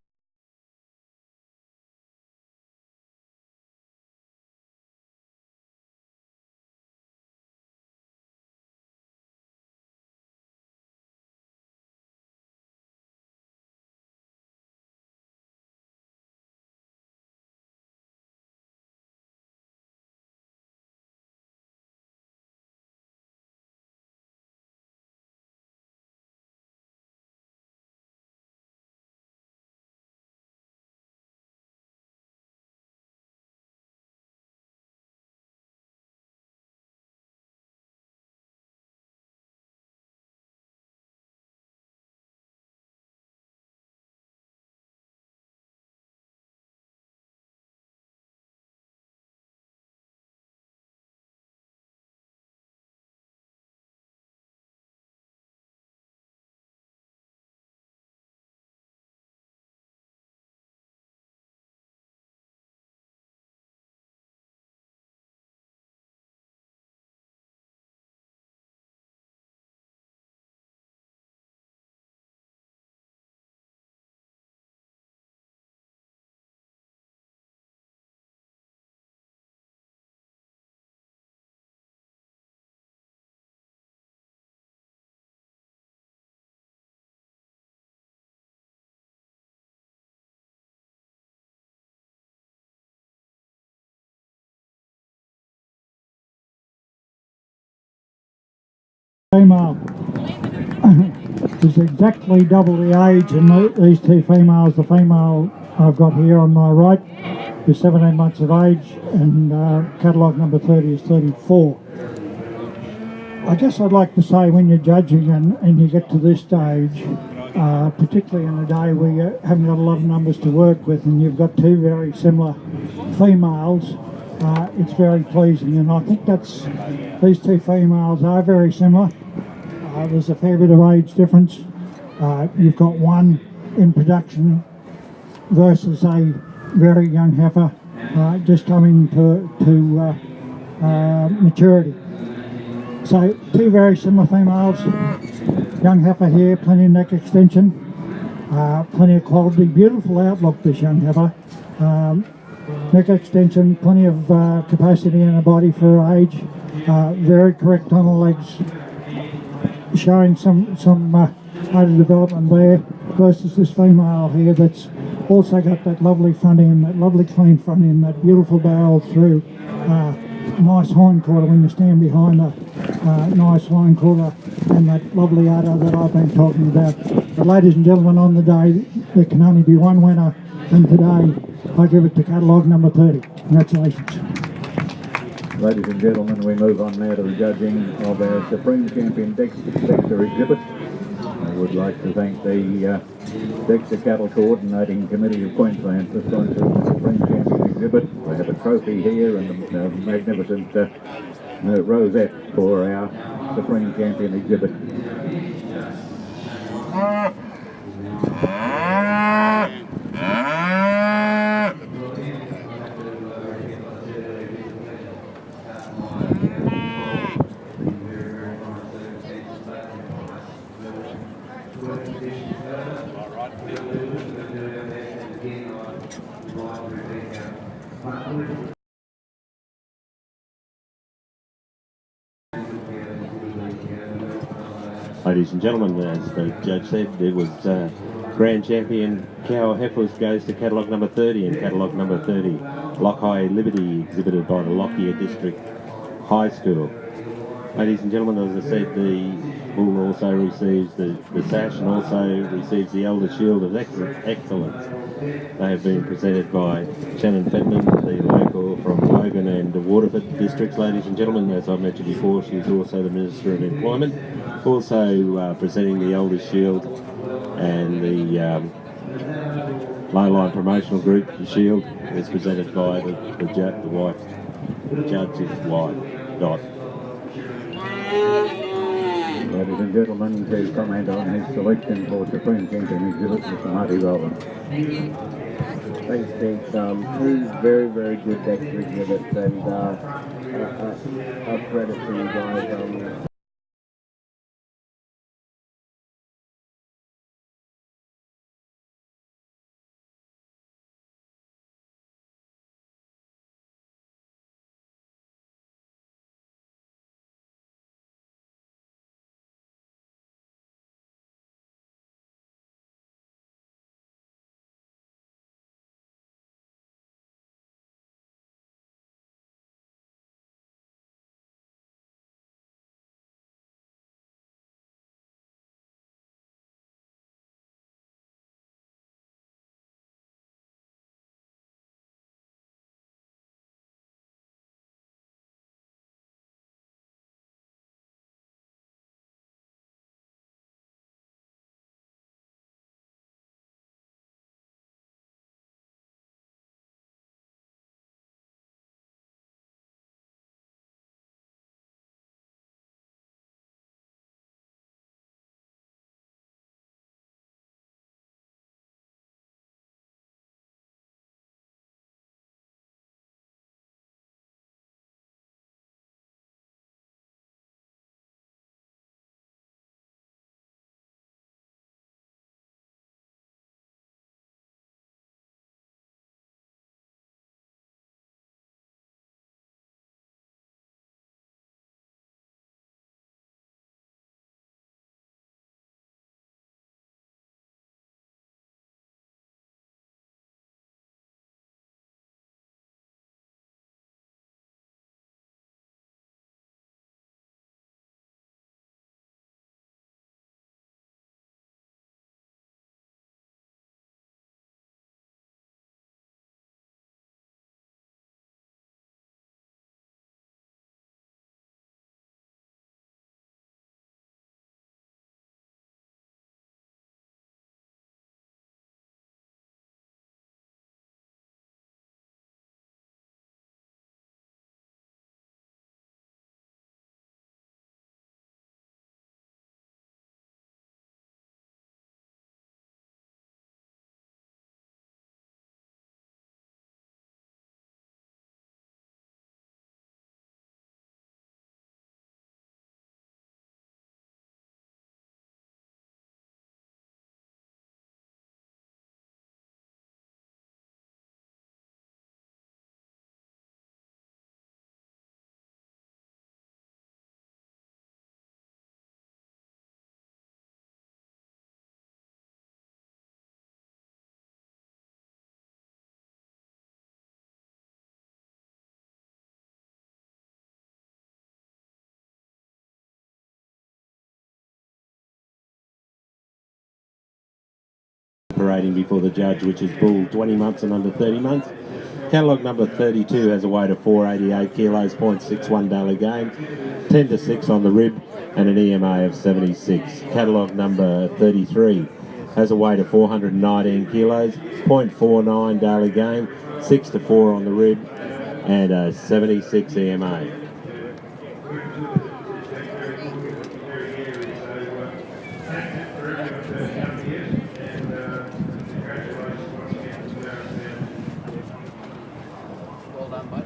Female is exactly double the age, and these two females, the female I've got here on my right is 17 months of age, and catalogue number 30 is 34. I guess I'd like to say when you're judging and you get to this stage, particularly in a day where you haven't got a lot of numbers to work with and you've got two very similar females, it's very pleasing, and I think these two females are very similar. There's a fair bit of age difference. You've got one in production versus a very young heifer just coming to maturity. So two very similar females. Young heifer here, plenty of neck extension, plenty of quality, beautiful outlook this young heifer. Neck extension, plenty of capacity in her body for her age, very correct on the legs, showing some later development there, versus this female here that's also got that lovely front end, that lovely clean front end, that beautiful barrel through, nice hind quarter when you stand behind her, nice hind quarter, and that lovely udder that I've been talking about. But ladies and gentlemen, on the day there can only be one winner, and today I give it to catalogue number 30. Congratulations. Ladies and gentlemen, we move on now to the judging of our Supreme Champion Dexter exhibit. I would like to thank the Dexter Cattle Coordinating Committee of Queensland for sponsoring the Supreme Champion exhibit. We have a trophy here and a magnificent rosette for our Supreme Champion exhibit. Ladies and gentlemen, as the judge said, it was Grand Champion Cow Heifers goes to catalogue number 30, and catalogue number 30, Lockeye Liberty, exhibited by the Lockyer District High School. Ladies and gentlemen, as I said, the bull also receives the sash and also receives the Elder Shield of Excellence. They have been presented by Shannon Fedman, the local from Logan and the Waterford districts. Ladies and gentlemen, as I mentioned before, she's also the Minister of Employment. Also presenting the Elder Shield and the Lowline Promotional Group, the Shield, is presented by the judge's wife, Dot. Ladies and gentlemen, to comment on his selection for Supreme Champion exhibit, Mr. Marty Rowland. Thanks, Keith. Two very, very good Dexter exhibits, and a credit to you guys. parading before the judge, which is bull 20 months and under 30 months. Catalogue number 32 has a weight of 488 kilos, 0.61 daily gain, 10 to 6 on the rib, and an EMA of 76. Catalogue number 33 has a weight of 419 kilos, 0.49 daily gain, 6 to 4 on the rib, and a 76 EMA. Well done, mate.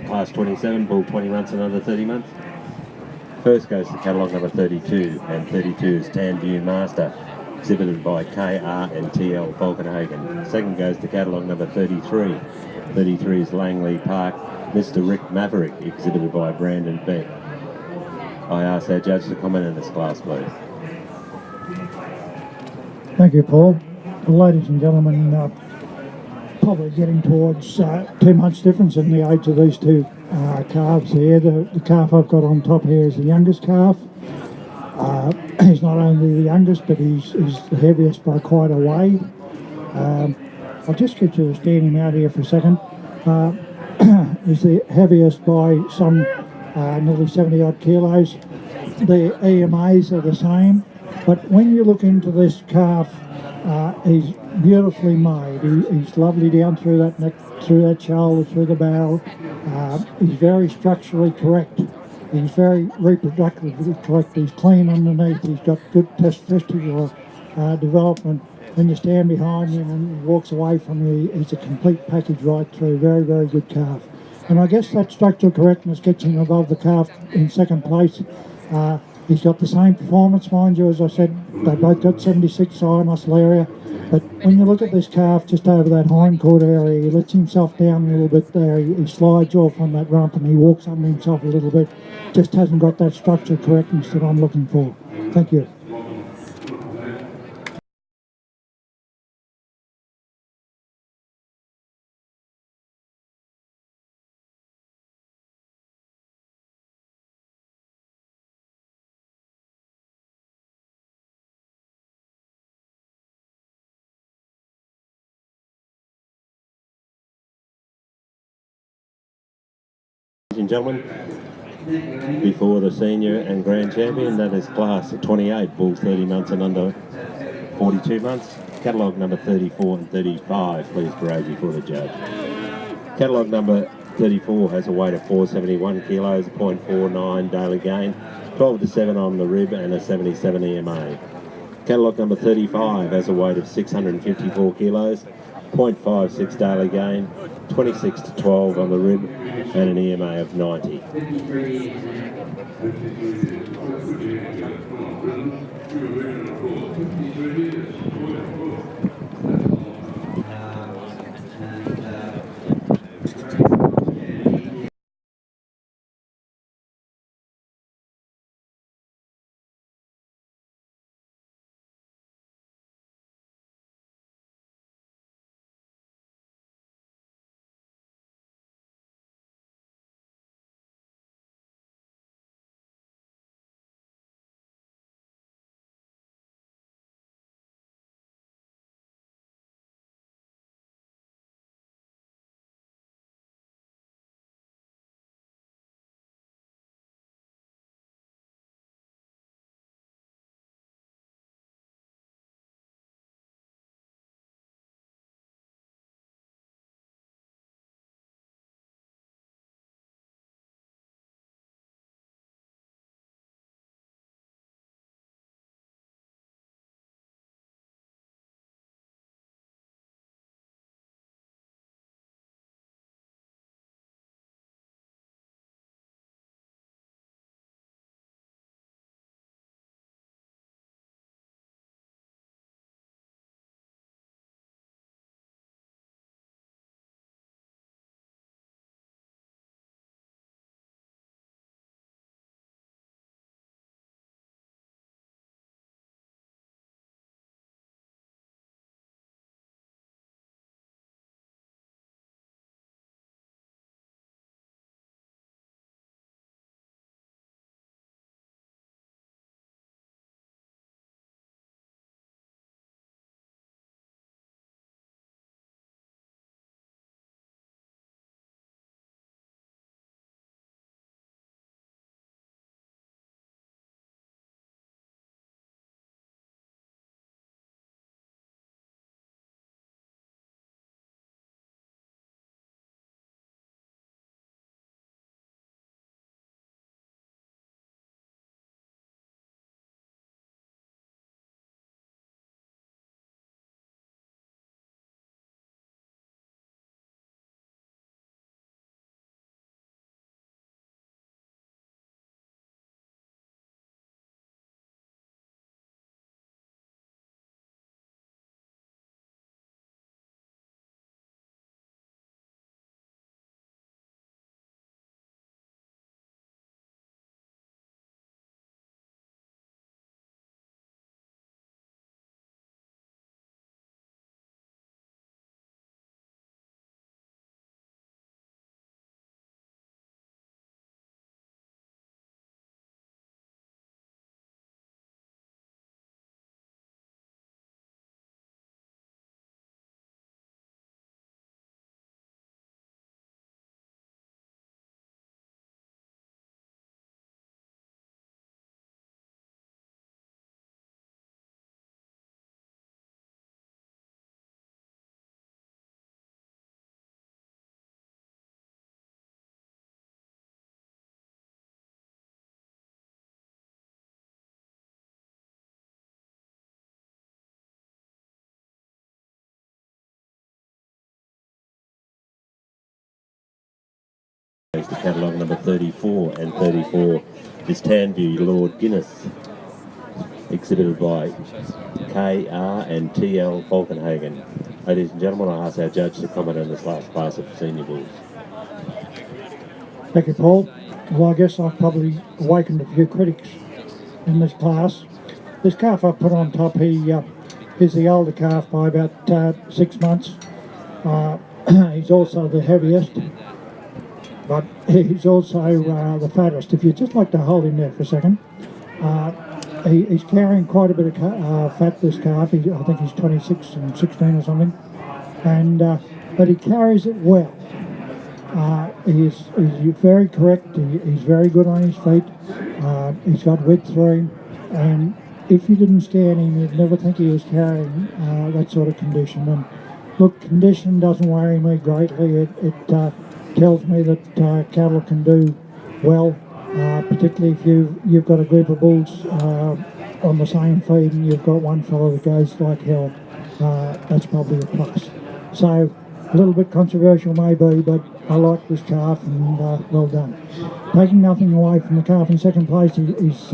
Class 27, bull 20 months and under 30 months. First goes to catalogue number 32, and 32 is Tanview Master, exhibited by KR and TL Falkenhagen. Second goes to catalogue number 33. 33 is Langley Park, Mr. Rick Maverick, exhibited by Brandon Beck. I ask our judge to comment on this class, please. Thank you, Paul. Ladies and gentlemen, probably getting towards 2 months difference in the age of these two calves here. The calf I've got on top here is the youngest calf. He's not only the youngest, but he's the heaviest by quite a way. I'll just get you to stand him out here for a second. He's the heaviest by some nearly 70 odd kilos. The EMAs are the same, but when you look into this calf, he's beautifully made. He's lovely down through that neck, through that shoulder, through the barrel. He's very structurally correct. He's very reproductively correct. He's clean underneath. He's got good testicular development. When you stand behind him and he walks away from you, he's a complete package right through. Very, very good calf. And I guess that structural correctness gets him above the calf in second place. He's got the same performance, mind you, as I said, they both got 76 eye muscle area. But when you look at this calf just over that hindquarter area, he lets himself down a little bit there. He slides off on that rump and he walks under himself a little bit. Just hasn't got that structural correctness that I'm looking for. Thank you. Ladies and gentlemen, before the senior and grand champion, that is class 28, bulls 30 months and under 42 months. Catalogue number 34 and 35, please parade before the judge. Catalogue number 34 has a weight of 471 kilos, 0.49 daily gain, 12 to 7 on the rib, and a 77 EMA. Catalogue number 35 has a weight of 654 kilos, 0.56 daily gain, 26 to 12 on the rib, and an EMA of 90. race to catalogue number 34 and 34. This Tanview Lord Guinness, exhibited by KR and TL Falkenhagen. Ladies and gentlemen, I ask our judge to comment on this last class of senior bulls. Thank you, Paul. Well, I guess I've probably awakened a few critics in this class. This calf I put on top, he's the older calf by about 6 months. He's also the heaviest, but he's also the fattest. If you'd just like to hold him there for a second. He's carrying quite a bit of fat, this calf. I think he's 26 and 16 or something. And but he carries it well. He's very correct. He's very good on his feet. He's got width through him. And if you didn't scan him, you'd never think he was carrying that sort of condition. And look, condition doesn't worry me greatly. It tells me that cattle can do well. Particularly if you've got a group of bulls on the same feed and you've got one fellow that goes like hell, that's probably a plus. So a little bit controversial maybe, but I like this calf and well done. Taking nothing away from the calf in second place, he's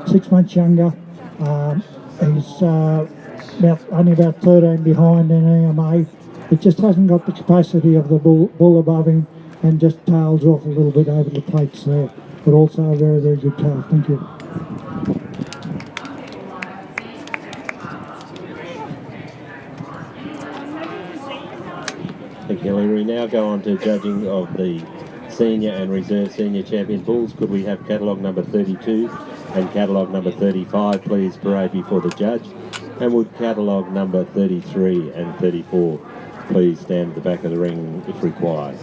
6 months younger. He's only about 13 behind in EMA. It just hasn't got the capacity of the bull above him and just tails off a little bit over the plates there. But also a very, very good calf. Thank you. Thank you, Kelly. We now go on to judging of the senior and reserve senior champion bulls. Could we have catalogue number 32 and catalogue number 35 please parade before the judge? And would catalogue number 33 and 34 please stand at the back of the ring if required?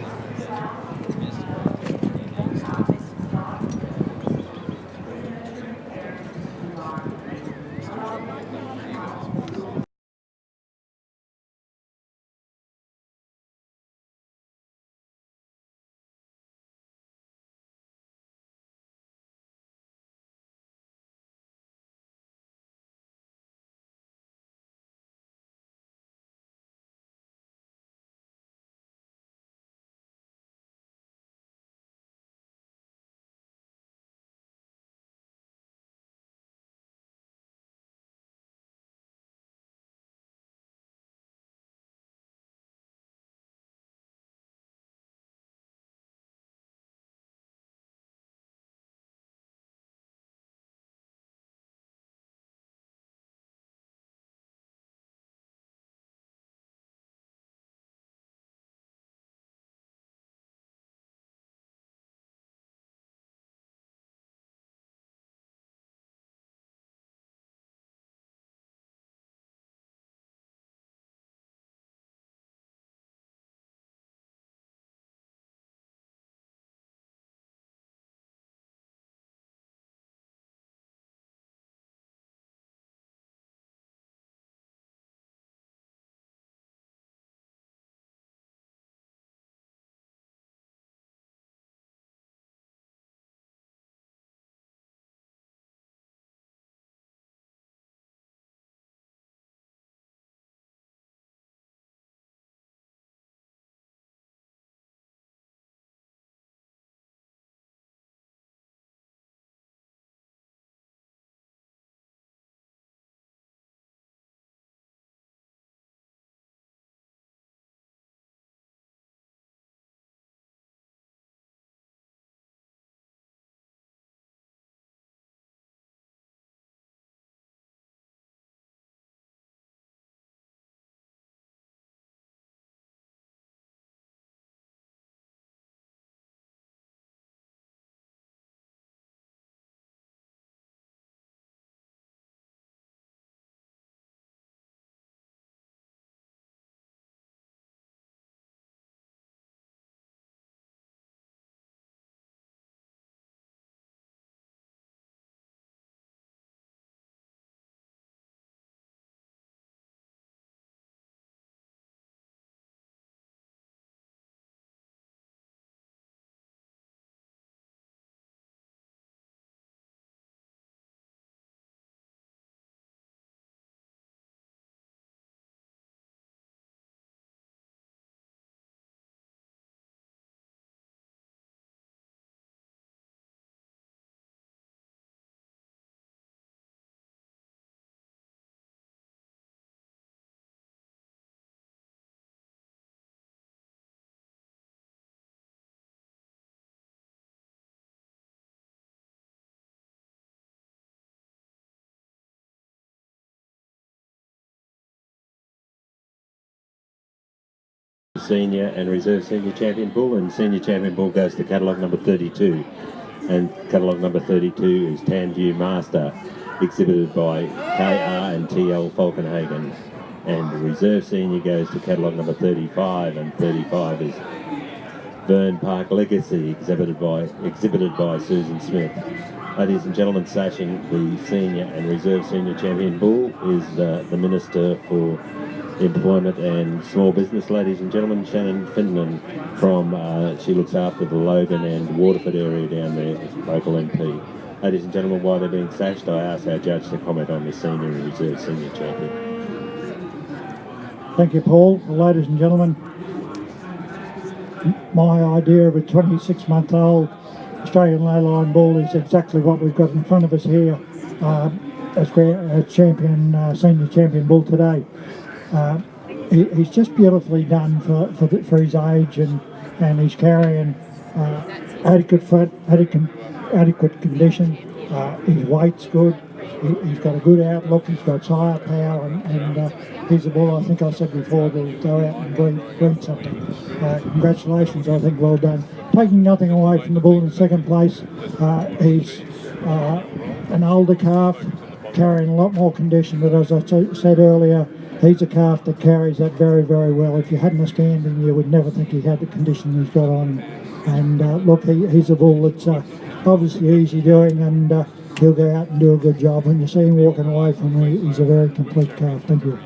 Senior and Reserve Senior Champion Bull, and Senior Champion Bull goes to catalogue number 32. And catalogue number 32 is Tanview Master, exhibited by KR and TL Falkenhagen. And the Reserve Senior goes to catalogue number 35, and 35 is Vern Park Legacy, exhibited by Susan Smith. Ladies and gentlemen, sashing the Senior and Reserve Senior Champion Bull is the Minister for Employment and Small Business, ladies and gentlemen, Shannon Finman from, she looks after the Logan and Waterford area down there, local MP. Ladies and gentlemen, while they're being sashed, I ask our judge to comment on the Senior and Reserve Senior Champion. Thank you, Paul. Well, ladies and gentlemen, my idea of a 26-month-old Australian Lowline Bull is exactly what we've got in front of us here as Senior Champion Bull today. He's just beautifully done for his age, and he's carrying adequate condition. His weight's good. He's got a good outlook. He's got sire power, and he's a bull, I think I said before, will go out and breed something. Congratulations, I think, well done. Taking nothing away from the bull in second place, he's an older calf, carrying a lot more condition, but as I said earlier, he's a calf that carries that very, very well. If you hadn't a stand in, you would never think he had the condition he's got on. And look, he's a bull that's obviously easy doing, and he'll go out and do a good job. When you see him walking away from me, he's a very complete calf. Thank you.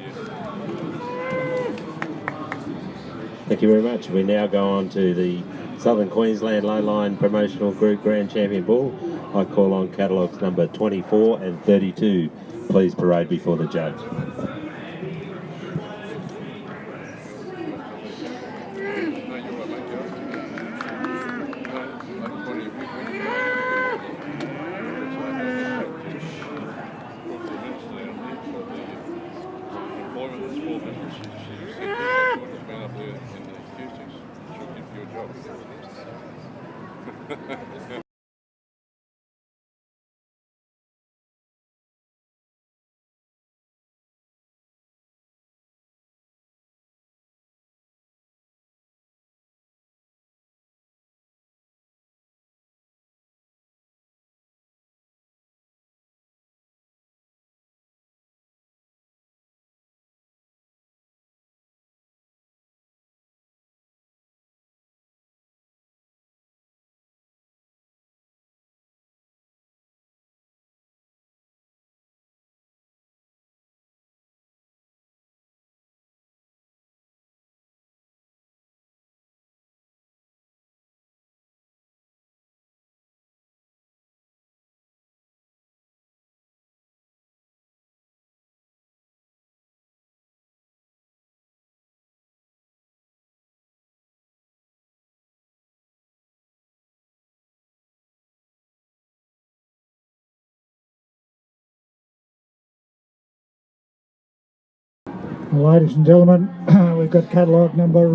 Thank you very much. We now go on to the Southern Queensland Lowline Promotional Group Grand Champion Bull. I call on catalogues number 24 and 32. Please parade before the judge. Well, ladies and gentlemen, we've got catalogue number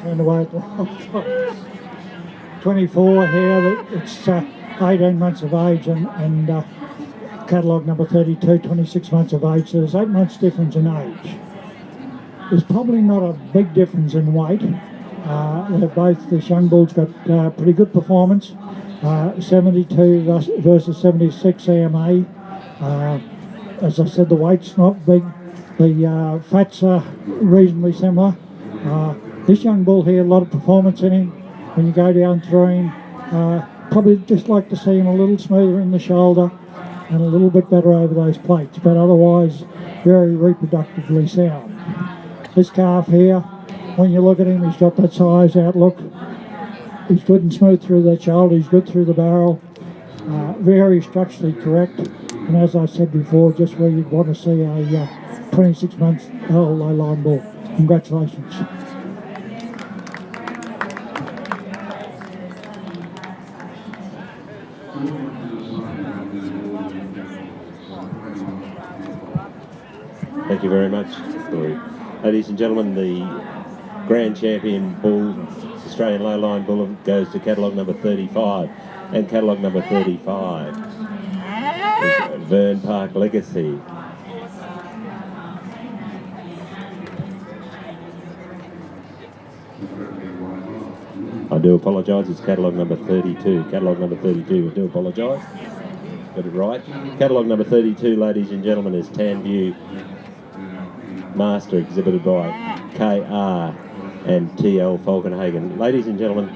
turned away at the wrong time. 24 here. It's 18 months of age, and catalogue number 32, 26 months of age. So there's 8 months difference in age. There's probably not a big difference in weight. Both these young bulls got pretty good performance. 72 versus 76 AMA. As I said, the weight's not big. The fats are reasonably similar. This young bull here, a lot of performance in him. When you go down through him, probably just like to see him a little smoother in the shoulder and a little bit better over those plates, but otherwise very reproductively sound. This calf here, when you look at him, he's got that size outlook. He's good and smooth through that shoulder. He's good through the barrel. Very structurally correct. And as I said before, just where you'd want to see a 26-month-old Lowline bull. Congratulations. Thank you very much, Corey. Ladies and gentlemen, the Grand Champion Bull, Australian Lowline Bull, goes to catalogue number 35. And catalogue number 35 is Vern Park Legacy. I do apologise, it's catalogue number 32. Catalogue number 32, I do apologise. Got it right. Catalogue number 32, ladies and gentlemen, is Tanview Master, exhibited by KR and TL Falkenhagen. Ladies and gentlemen,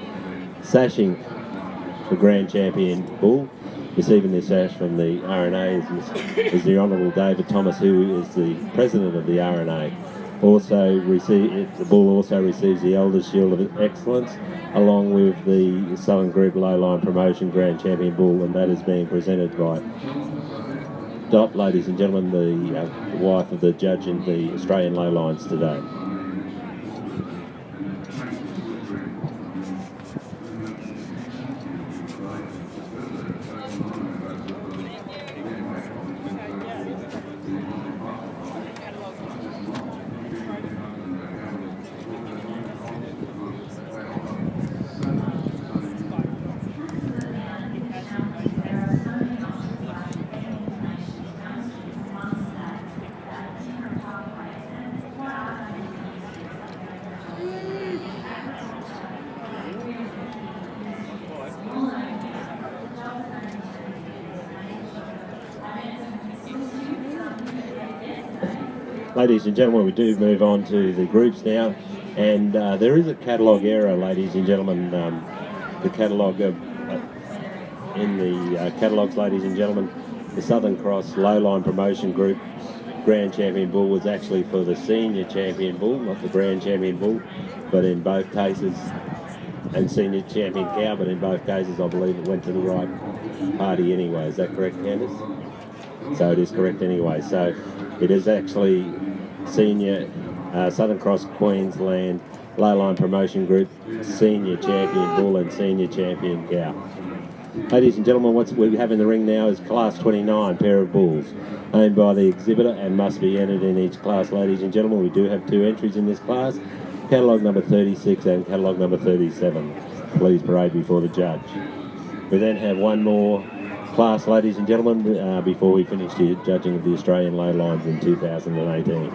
sashing the Grand Champion Bull, receiving the sash from the RNA is the Honourable David Thomas, who is the President of the RNA. The Bull also receives the Elders Shield of Excellence, along with the Southern Group Lowline Promotion Grand Champion Bull, and that is being presented by Dot, ladies and gentlemen, the wife of the judge in the Australian Lowlines today. Ladies and gentlemen, we do move on to the groups now, and there is a catalogue error, ladies and gentlemen. The catalogue in the catalogues, ladies and gentlemen, the Southern Cross Lowline Promotion Group Grand Champion Bull was actually for the Senior Champion Bull, not the Grand Champion Bull, but in both cases, and Senior Champion Cow, but in both cases I believe it went to the right party anyway. Is that correct, Candice? So it is correct anyway. So it is actually Senior Southern Cross Queensland Lowline Promotion Group Senior Champion Bull and Senior Champion Cow. Ladies and gentlemen, what we have in the ring now is Class 29 pair of bulls, owned by the exhibitor and must be entered in each class. Ladies and gentlemen, we do have 2 entries in this class, catalogue number 36 and catalogue number 37. Please parade before the judge. We then have one more class, ladies and gentlemen, before we finish the judging of the Australian Lowlines in 2018.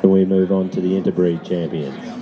And we move on to the interbreed champions.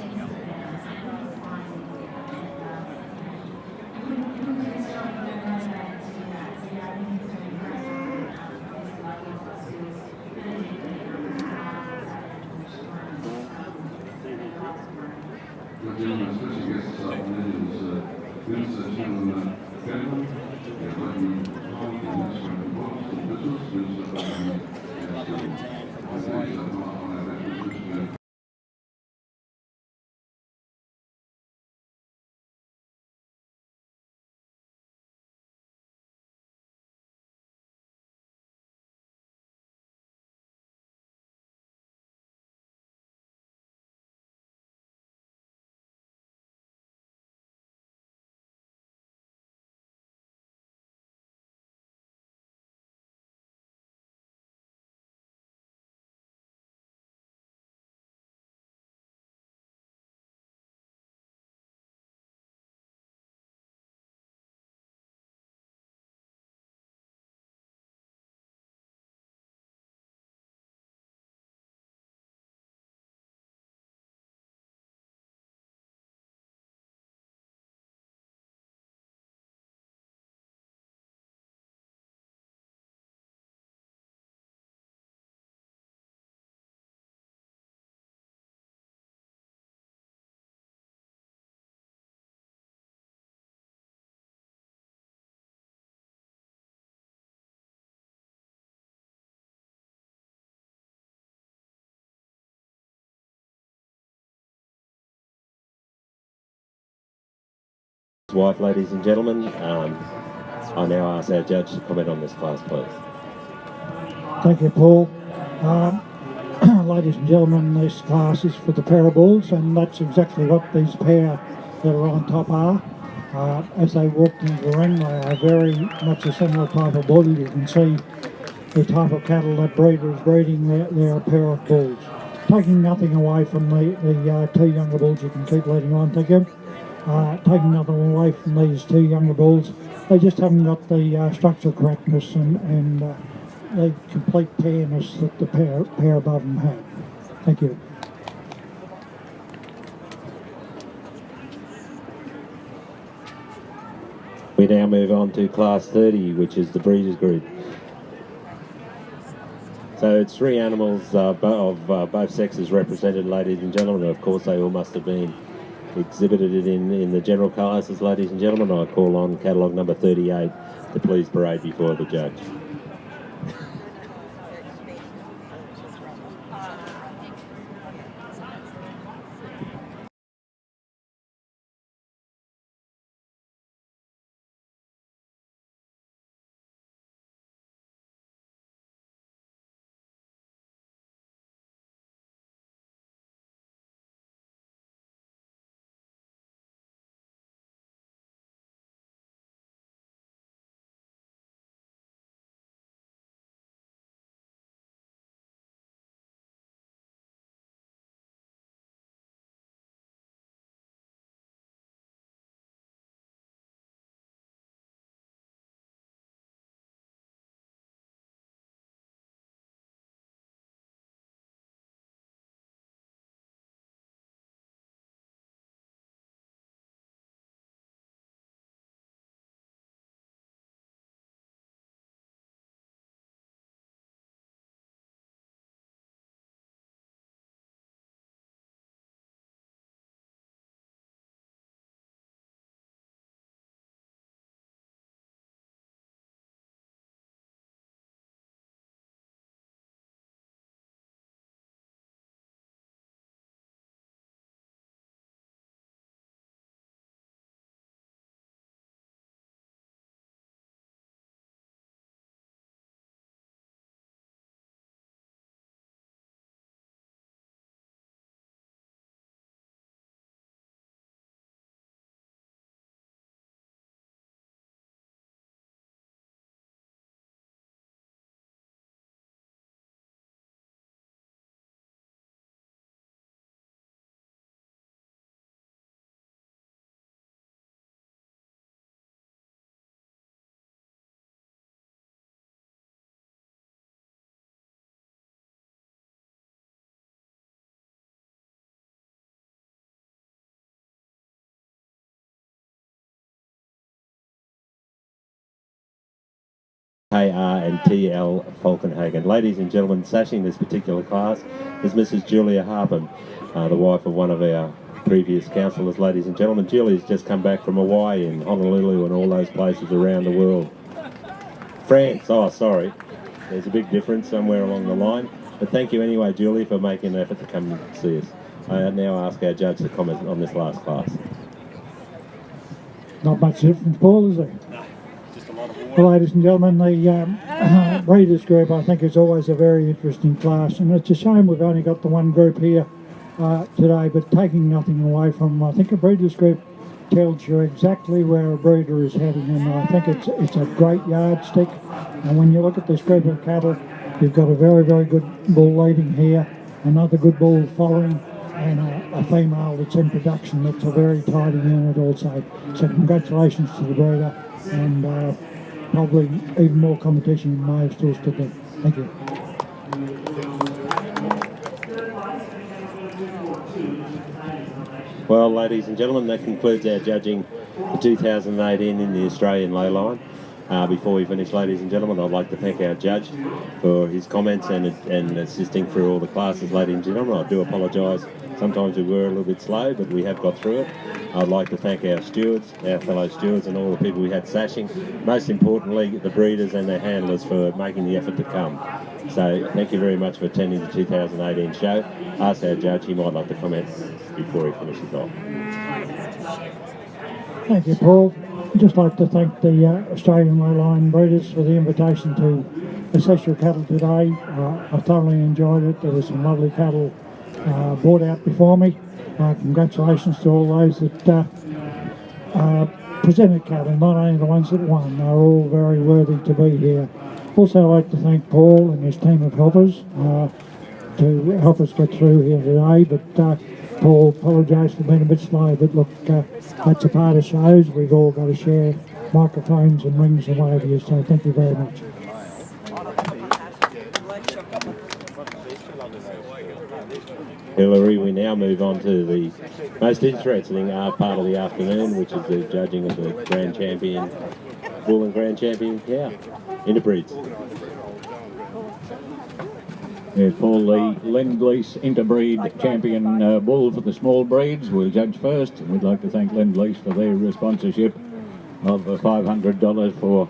Wife, ladies and gentlemen, I now ask our judge to comment on this class, please. Thank you, Paul. Ladies and gentlemen, this class is for the pair of bulls, and that's exactly what these pair that are on top are. As they walked into the ring, they are very much a similar type of bull. You can see the type of cattle that breeder is breeding. They're a pair of bulls. Taking nothing away from the 2 younger bulls, you can keep leading on, thank you. Taking nothing away from these 2 younger bulls, they just haven't got the structural correctness and the complete fairness that the pair above them have. Thank you. We now move on to Class 30, which is the Breeders' Group. So it's 3 animals of both sexes represented, ladies and gentlemen. Of course, they all must have been exhibited in the general classes, ladies and gentlemen. I call on catalogue number 38 to please parade before the judge. KR and TL Falkenhagen. Ladies and gentlemen, sashing this particular class is Mrs. Julia Harpen, the wife of one of our previous councillors. Ladies and gentlemen, Julie's just come back from Hawaii and Honolulu and all those places around the world. France, oh sorry, there's a big difference somewhere along the line. But thank you anyway, Julie, for making an effort to come and see us. I now ask our judge to comment on this last class. Not much difference, Paul, is there? Well, ladies and gentlemen, the Breeders' Group, I think, is always a very interesting class, and it's a shame we've only got the one group here today, but taking nothing away from them, I think a Breeders' Group tells you exactly where a breeder is heading, and I think it's a great yardstick. And when you look at this group of cattle, you've got a very, very good bull leading here, another good bull following, and a female that's in production that's a very tidy unit also. So congratulations to the breeder, and probably even more competition in May still to do. Thank you. Well, ladies and gentlemen, that concludes our judging for 2018 in the Australian Lowline. Before we finish, ladies and gentlemen, I'd like to thank our judge for his comments and assisting through all the classes. Ladies and gentlemen, I do apologise. Sometimes we were a little bit slow, but we have got through it. I'd like to thank our stewards, our fellow stewards, and all the people we had sashing. Most importantly, the breeders and their handlers for making the effort to come. So thank you very much for attending the 2018 show. Ask our judge, he might like to comment before he finishes off. Thank you, Paul. I'd just like to thank the Australian Lowline breeders for the invitation to assess your cattle today. I thoroughly enjoyed it. There were some lovely cattle brought out before me. Congratulations to all those that presented cattle, not only the ones that won. They're all very worthy to be here. Also, I'd like to thank Paul and his team of helpers to help us get through here today. But Paul, apologise for being a bit slow, but look, that's a part of shows. We've all got to share microphones and rings and what have you, so thank you very much. Hillary, we now move on to the most interesting part of the afternoon, which is the judging of the Grand Champion Bull and Grand Champion Cow Interbreeds. Yes, Paul, the Lend-Lease Interbreed Champion Bull for the small breeds will judge first. We'd like to thank Lend-Lease for their sponsorship of $500 for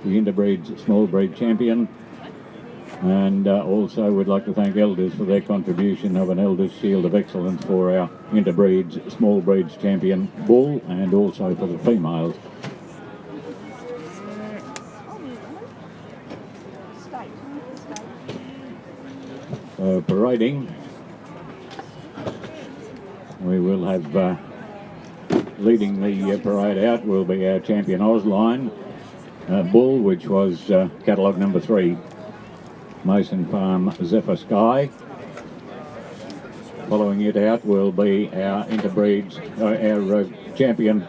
the Interbreed's Small Breed Champion. And also we'd like to thank Elders for their contribution of an Elders Shield of Excellence for our Interbreed's Small Breeds Champion Bull, and also for the females. Parading, we will have leading the parade out will be our champion Lowline Bull, which was catalogue number 3, Mason Farm Zephyr Sky. Following it out will be our Interbreeds, our champion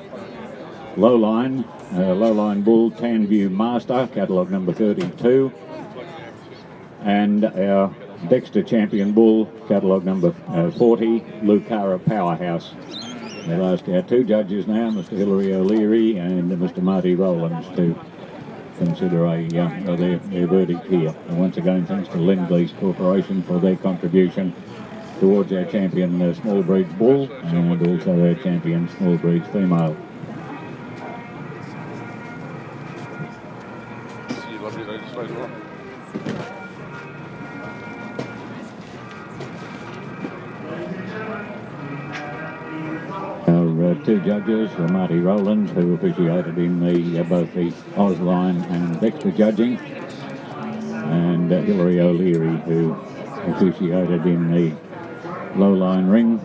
Lowline, Lowline Bull Tanview Master, catalogue number 32, and our Dexter Champion Bull, catalogue number 40, Lucara Powerhouse. We'll ask our 2 judges now, Mr. Hilary O'Leary and Mr. Marty Rowlands, to consider their verdict here. And once again, thanks to Lend-Lease Corporation for their contribution towards our champion Small Breeds Bull, and also our champion Small Breeds Female. Our 2 judges, Marty Rowlands, who officiated in both the Lowline and Dexter judging, and Hilary O'Leary, who officiated in the Lowline ring.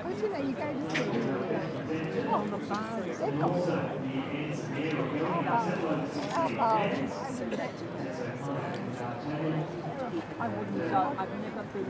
Because you know, you go to see on the bar, they've got I wouldn't go, I've never been.